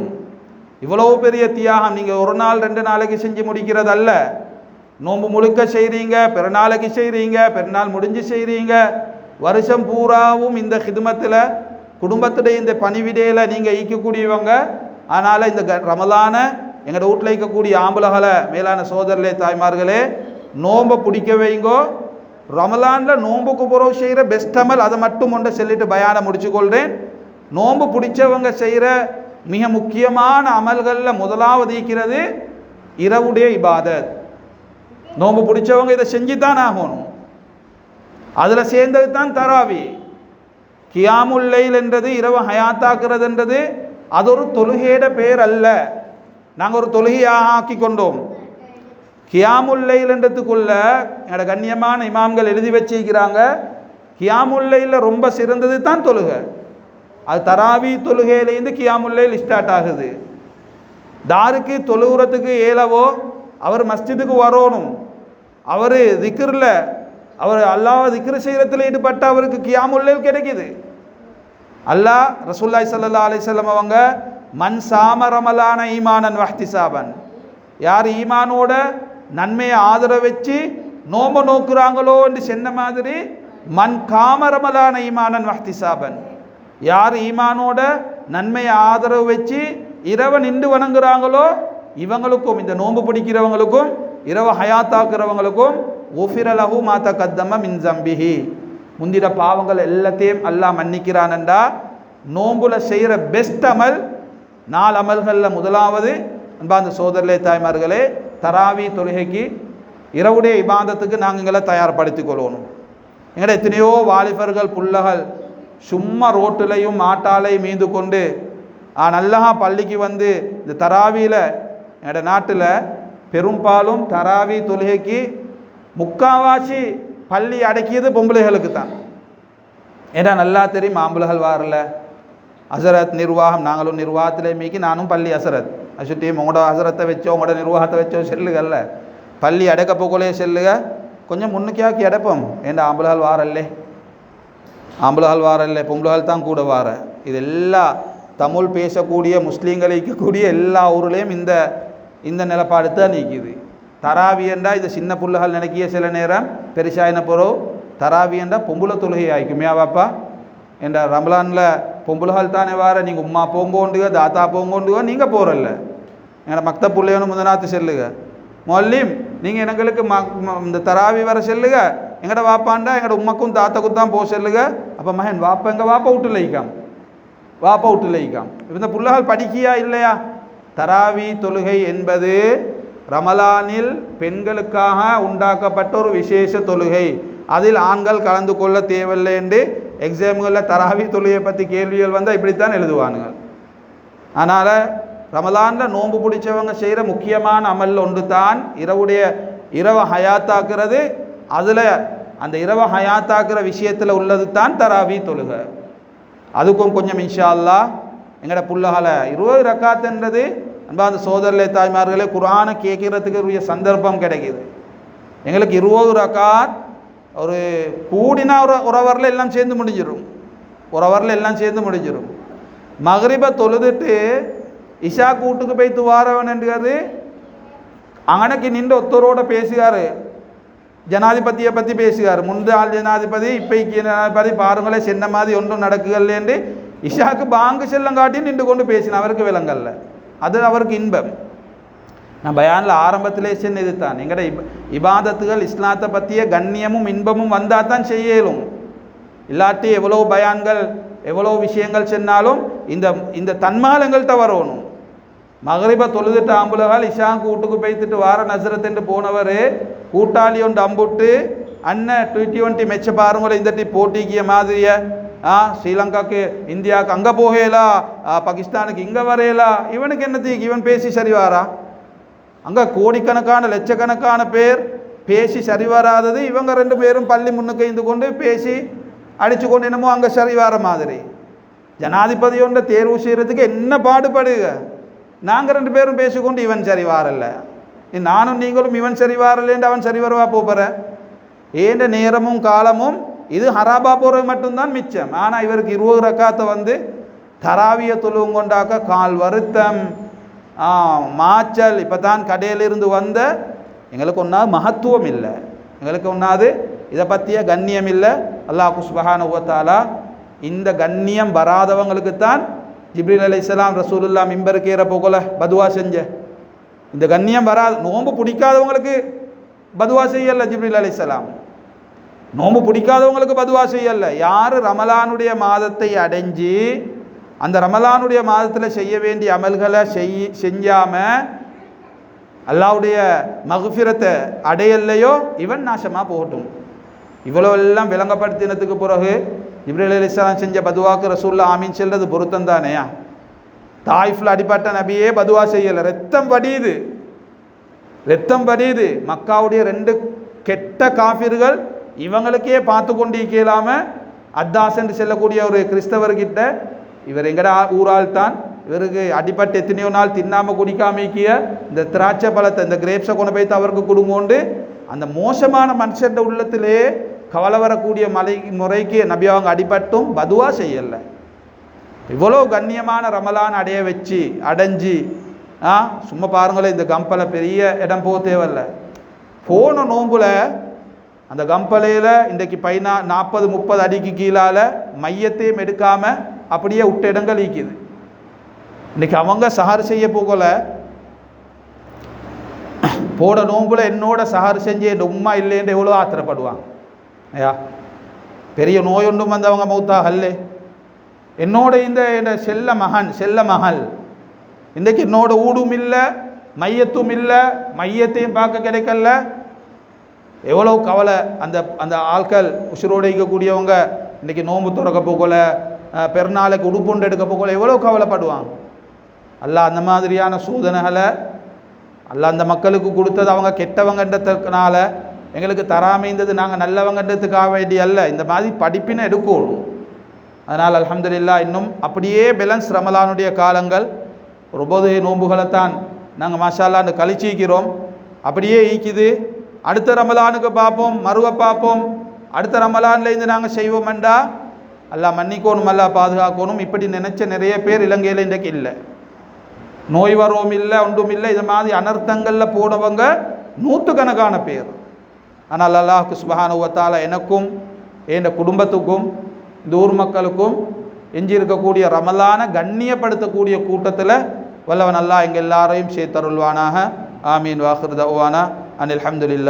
இவ்வளோ பெரிய தியாகம் நீங்கள் ஒரு நாள் 2 நாளைக்கு செஞ்சு முடிக்கிறது அல்ல. நோன்பு முழுக்க செய்கிறீங்க, பெருநாளைக்கு செய்கிறீங்க, பெருநாள் முடிஞ்சு செய்கிறீங்க, வருஷம் பூராவும் இந்த ஹிதுமத்தில் குடும்பத்துடைய இந்த பணிவிடையில் நீங்கள் ஈக்கக்கூடியவங்க. அதனால் இந்த ரமலானை எங்களோட வீட்டில் ஈக்கக்கூடிய ஆம்பளகளை மேலான சோதரர்களே தாய்மார்களே நோன்பை பிடிக்க வைங்கோ. ரமலானில் நோன்புக்கு பிறகு செய்கிற பெஸ்ட் அமல் அதை மட்டும் ஒன்றை சொல்லிட்டு பயானை முடிச்சுக்கொள்கிறேன். நோன்பு பிடிச்சவங்க செய்கிற மிக முக்கியமான அமல்களில் முதலாவது இருக்கிறது இரவுடைய இபாதத். நோன்பு பிடிச்சவங்க இதை செஞ்சு தான் ஆகணும். அதில் சேர்ந்தது தான் தராவி. கியாமுல் லைல் என்றது இரவு ஹயாத்தாக்குறது என்றது அது ஒரு தொழுகையோட பேர் அல்ல. நாங்கள் ஒரு தொழுகையாக ஆக்கி கொண்டோம். கியாமுல் லைல் என்றதுக்குள்ள என்னோட கண்ணியமான இமாம்கள் எழுதி வச்சிருக்கிறாங்க, கியாமுல் லைலில் ரொம்ப சிறந்தது தான் தொழுகை. அது தராவி தொழுகையிலேருந்து கியாமுல் லைல் ஸ்டார்ட் ஆகுது. தாருக்கு தொழுகிறதுக்கு ஏலவோ அவர் மஸ்ஜிதுக்கு வரணும், அவர் திக்ரில் அவர் அல்லாஹ் திக்ரு செய்கிறதுல ஈடுபட்ட அவருக்கு கியாமுல் லைல் கிடைக்குது. அல்லாஹ் ரசூலுல்லாஹி ஸல்லல்லாஹு அலைஹி வஸல்லம் அவங்க மன் சாம ரமலான ஈமானன் வஹ்திசாபன், யார் ஈமானோட நன்மையை ஆதரவு வச்சு நோம்பு நோக்குறாங்களோ என்று சொன்ன மாதிரி மன் காம ரமலான ஈமானன் வஹ்திசாபன், யார் ஈமானோட நன்மையை ஆதரவு வச்சு இரவை நின்று வணங்குறாங்களோ இவங்களுக்கும் இந்த நோன்பு பிடிக்கிறவங்களுக்கும் இரவு ஹயாத்தாக்குறவங்களுக்கும் ஒஃபிரலஹு மாத கத்தம மின் ஜம்பிஹி, முந்திர பாவங்கள் எல்லாத்தையும் அல்லாஹ் மன்னிக்கிறான்டா. நோம்புல செய்கிற பெஸ்ட் அமல் 4 அமல்களில் முதலாவது அன்பார்ந்த சோதரர்களே தாய்மார்களே தராவி தொழுகைக்கு இரவுடைய இபாதத்துக்கு நாங்கள் எங்களை தயார்படுத்தி கொள்ளணும். எங்கள்ட எத்தனையோ வாலிபர்கள் புள்ளகள் சும்மா ரோட்டிலையும் ஆட்டாலையும் மீந்து கொண்டு நல்லா பள்ளிக்கு வந்து இந்த தராவியில் எங்களோட நாட்டில் பெரும்பாலும் தராவி தொழுகைக்கு முக்காவாசி பள்ளி அடக்கியது பொம்பளைகளுக்கு தான். ஏன்னா நல்லா தெரியும் ஆம்பளைகள் வரல. அசரத் நிர்வாகம், நாங்களும் நிர்வாகத்திலே மீக்கி நானும் பள்ளி அசரத் அசுட்டியும் உங்களோட அசரத்தை வச்சோ உங்களோட நிர்வாகத்தை வச்சோ செல்லுகள்ல பள்ளி அடைக்க போகலே செல்லுக கொஞ்சம் முன்னுக்காக்கி அடைப்போம். ஏன்னா ஆம்பளைகள் வாரல்லே பொம்பளைகள் தான் கூட வார. இதெல்லாம் தமிழ் பேசக்கூடிய முஸ்லீம்களை இருக்கக்கூடிய எல்லா ஊர்லேயும் இந்த நிலப்பாடு தான் நீக்குது. தராவி என்றால் இது சின்ன புள்ளைகள் நினைக்கிய சில நேரம் பெருசாயின போகிறோம். தராவி என்றால் பொம்பளை தொழுகை ஆயிக்குமையா வாப்பா என்ற ரமலானில் பொம்பளைகள் தானே வார, நீங்கள் உம்மா போங்கோண்டுக தாத்தா போங்கோண்டுக நீங்கள் போகிறல்ல. எங்களோட மக்த பிள்ளையோன்னு முதநாத்து செல்லுங்க மொல்லிம் நீங்கள் எங்களுக்கு இந்த தராவி வர செல்லுங்க, எங்களோட வாப்பாண்டா எங்களோட உம்மக்கும் தாத்தாக்கும் தான் போக செல்லுங்க. அப்போ மகன் வாப்பா எங்கள் வாப்பா விட்டு லைக்காம் இந்த புள்ளைகள் படிக்கியா இல்லையா? தராவி தொழுகை என்பது ரமலானில் பெண்களுக்காக உண்டாக்கப்பட்ட ஒரு விசேஷ தொழுகை. அதில் ஆண்கள் கலந்து கொள்ள தேவையில்லை என்று எக்ஸாம்களில் தராவி தொழுகையை பற்றி கேள்விகள் வந்தால் இப்படித்தான் எழுதுவானுங்க. அதனால் ரமலானில் நோன்பு பிடிச்சவங்க செய்கிற முக்கியமான அமல் ஒன்று தான் இரவை ஹயாத்தாக்குறது. அதில் அந்த இரவை ஹயாத்தாக்குற விஷயத்தில் உள்ளது தான் தராவி தொழுகை. அதுக்கும் கொஞ்சம் இன்ஷா அல்லாஹ் எங்களோட புள்ளகளை 20 ரக்காத்துன்றது அன்பாந்த சோதரர்களே தாய்மார்களே குர்ஆனை கேட்கறதுக்கு உரிய சந்தர்ப்பம் கிடைக்கிது. எங்களுக்கு 20 ரக்காத் ஒரு கூடினா ஒரு ஹவரில் எல்லாம் சேர்ந்து முடிஞ்சிடும். மக்ரிபை தொழுதுட்டு இஷா கூட்டுக்கு போய் துவாரவன்ன்றது அங்கனைக்கு நின்று ஒருத்தரோட பேசுகிறாரு, ஜனாதிபதியை பற்றி பேசுகிறார். முன்னாள் ஜனாதிபதி இப்பைக்கு ஜனாதிபதி பாருங்களே சின்ன மாதிரி ஒன்றும் நடக்குகள்லேண்டு இஷாக்கு பாங்கு செல்லம் காட்டி நின்று கொண்டு பேசின அவருக்கு விளங்கல்ல. அது அவருக்கு இன்பம். நான் பயானில் ஆரம்பத்திலே சொன்ன இது தான், எங்கட இபாதத்துகள் இஸ்லாத்தை பற்றிய கண்ணியமும் இன்பமும் வந்தால் தான் செய்யலும். இல்லாட்டி எவ்வளோ பயான்கள் எவ்வளோ விஷயங்கள் சொன்னாலும் இந்த தன்மாலங்கள்கிட்ட வரணும். மகரிப தொழுதுட்டு ஆம்புலகால் இஷாங்க வீட்டுக்கு போய்த்துட்டு வார நசரத்துட்டு போனவர் கூட்டாளி ஒன்று அம்புட்டு அண்ணன் T20 மெச்ச பாருங்களே இந்த டி போட்டிக்கிய மாதிரிய ஸ்ரீலங்காக்கு இந்தியாவுக்கு அங்கே போகலா, பாகிஸ்தானுக்கு இங்கே வரையலா, இவனுக்கு என்ன தீக்கு இவன் பேசி சரி வாரா? அங்கே கோடிக்கணக்கான லட்சக்கணக்கான பேர் பேசி சரி வராதது இவங்க 2 பேரும் பள்ளி முன்னுக்கு இருந்து கொண்டு பேசி அடித்து கொண்டு என்னமோ அங்கே சரி வர மாதிரி. ஜனாதிபதி ஒன்றை தேர்வு செய்கிறதுக்கு என்ன பாடுபடுக? நாங்கள் 2 பேரும் பேசிக்கொண்டு இவன் சரி வாரல்ல, நானும் நீங்களும் இவன் சரி வாரலேன்னு அவன் சரி வருவா போகிற ஏண்ட நேரமும் காலமும் இது ஹராபா போகிறது மட்டும்தான் மிச்சம். ஆனால் இவருக்கு 20 ரக்காத்தை வந்து தராவிய தொழுவும் கொண்டாக்க கால் வருத்தம் மாச்சல். இப்போ தான் கடையிலிருந்து வந்த எங்களுக்கு ஒன்றாவது மகத்துவம் இல்லை, எங்களுக்கு ஒன்றாவது இதை பற்றிய கண்ணியம் இல்லை. அல்லாஹ் சுப்ஹானஹு வ தஆலா இந்த கண்ணியம் வராதவங்களுக்கு தான் ஜிப்ரீல் அலைஹிஸ்ஸலாம் ரசூலுல்லாஹ் மிம்பருக்கு ஏற போகல பதுவா செஞ்ச. இந்த கண்ணியம் வராது, நோன்பு பிடிக்காதவங்களுக்கு பதுவா செய்யல ஜிப்ரீல் அலைஹிஸ்ஸலாம், நோன்பு பிடிக்காதவங்களுக்கு பதுவா செய்யல. யார் ரமலானுடைய மாதத்தை அடைஞ்சு அந்த ரமலானுடைய மாதத்தில் செய்ய வேண்டிய அமல்களை செஞ்சாமல் அல்லாஹ்வுடைய மக்ஃபிரத்தை அடையலையோ இவன் நாசமாக போகட்டும். இவ்வளோ எல்லாம் விளங்கப்படுத்தினதுக்கு பிறகு ஜிப்ரீல் அலைஹிஸ்ஸலாம் செஞ்ச பதுவாக்கு ரசூலுல்லாஹ் ஆமீன் சொல்றது பொருத்தம் தானேயா? தாயிஃபில் அடிப்பட்ட நபியே பதுவா செய்யலை, ரத்தம் படியுது. மக்காவுடைய 2 கெட்ட காஃபிர்கள் இவங்களுக்கே பார்த்து கொண்டு இருக்கலாம அத்தாஸ் என்று செல்லக்கூடிய ஒரு கிறிஸ்தவர்கிட்ட இவர் எங்கட ஊரால் தான், இவருக்கு அடிப்பட்டு எத்தனையோ நாள் தின்னாமல் குடிக்காமிக்கிய இந்த திராட்சை பழத்தை இந்த கிரேப்ஸை கொண்டு போய்த்து அவருக்கு கொடுங்கோண்டு அந்த மோசமான மனுஷன் உள்ளத்திலே கவலை வரக்கூடிய முறைக்கு நபி அவங்க அடிபட்டும் பதுவா செய்யலை. இவ்வளோ கண்ணியமான ரமலான் அடைஞ்சு சும்மா பாருங்களேன், இந்த கம்பலை பெரிய இடம் போக தேவையில்லை. போன நோம்புல அந்த கம்பலையில் இன்றைக்கு 40-30 அடிக்கு கீழால் மையத்தையும் எடுக்காமல் அப்படியே விட்ட இடங்கள் ஈக்குது. இன்றைக்கி அவங்க சஹர் செய்ய போகல, போட நோம்புல என்னோட சஹர் செஞ்சு என் உம்மா இல்லைன்னு எவ்வளோ ஆத்திரப்படுவாங்க. ஐயா பெரிய நோய் ஒன்றும் வந்தவங்க மௌத்தாகல்லே, என்னோட இந்த செல்ல மகள் இன்றைக்கு என்னோட ஊடும் இல்லை, மையத்தும் இல்லை, மையத்தையும் பார்க்க கிடைக்கல. எவ்வளோ கவலை அந்த ஆட்கள் உசுரோடு இருக்கக்கூடியவங்க இன்றைக்கி நோன்பு துறக்க போகல, பெருநாளைக்கு உடுப்புண்டு எடுக்க போகல, எவ்வளோ கவலைப்படுவாங்க. அல்லாஹ் அந்த மாதிரியான சோதனைகளை அல்லாஹ் அந்த மக்களுக்கு கொடுத்தது அவங்க கெட்டவங்கன்றதுனால எங்களுக்கு தராமைந்தது நாங்கள் நல்லவங்கன்றதுக்காக வேண்டி அல்ல, இந்த மாதிரி படிப்பினை எடுக்கணும். அதனால் அல்ஹம்துலில்லாஹ் இன்னும் அப்படியே பேலன்ஸ் ரமலானுடைய காலங்கள் 9 நோன்புகளைத்தான் நாங்கள் மாஷா அல்லாஹ் கழிச்சிக்கிறோம். அப்படியே ஈக்குது. அடுத்த ரமலானுக்கு பார்ப்போம், மறுவை பார்ப்போம். அடுத்த ரமலான்லேருந்து நாங்கள் செய்வோம்ண்டா அல்லாஹ் மன்னிக்கணும், அல்லாஹ் பாதுகாக்கணும். இப்படி நினச்ச நிறைய பேர் இலங்கையில் இன்றைக்கு இல்லை. நோய் வரவும் இல்லை, ஒன்றும் இல்லை. இது மாதிரி அனர்த்தங்களில் போனவங்க 100கணக்கான பேர். ஆனால் அல்லாஹ் சுப்ஹானஹு வ தஆலா எனக்கும் என் குடும்பத்துக்கும் இந்த ஊர் மக்களுக்கும் எஞ்சி இருக்கக்கூடிய ரமலானை கண்ணியப்படுத்தக்கூடிய கூட்டத்தில் வல்லவன் அல்லாஹ் எங்கள் எல்லாரையும் சேர்த்தருள்வானாக. ஆமீன். வாஹிர் தஅவானா அனில் ஹம்துலில்லாஹ்.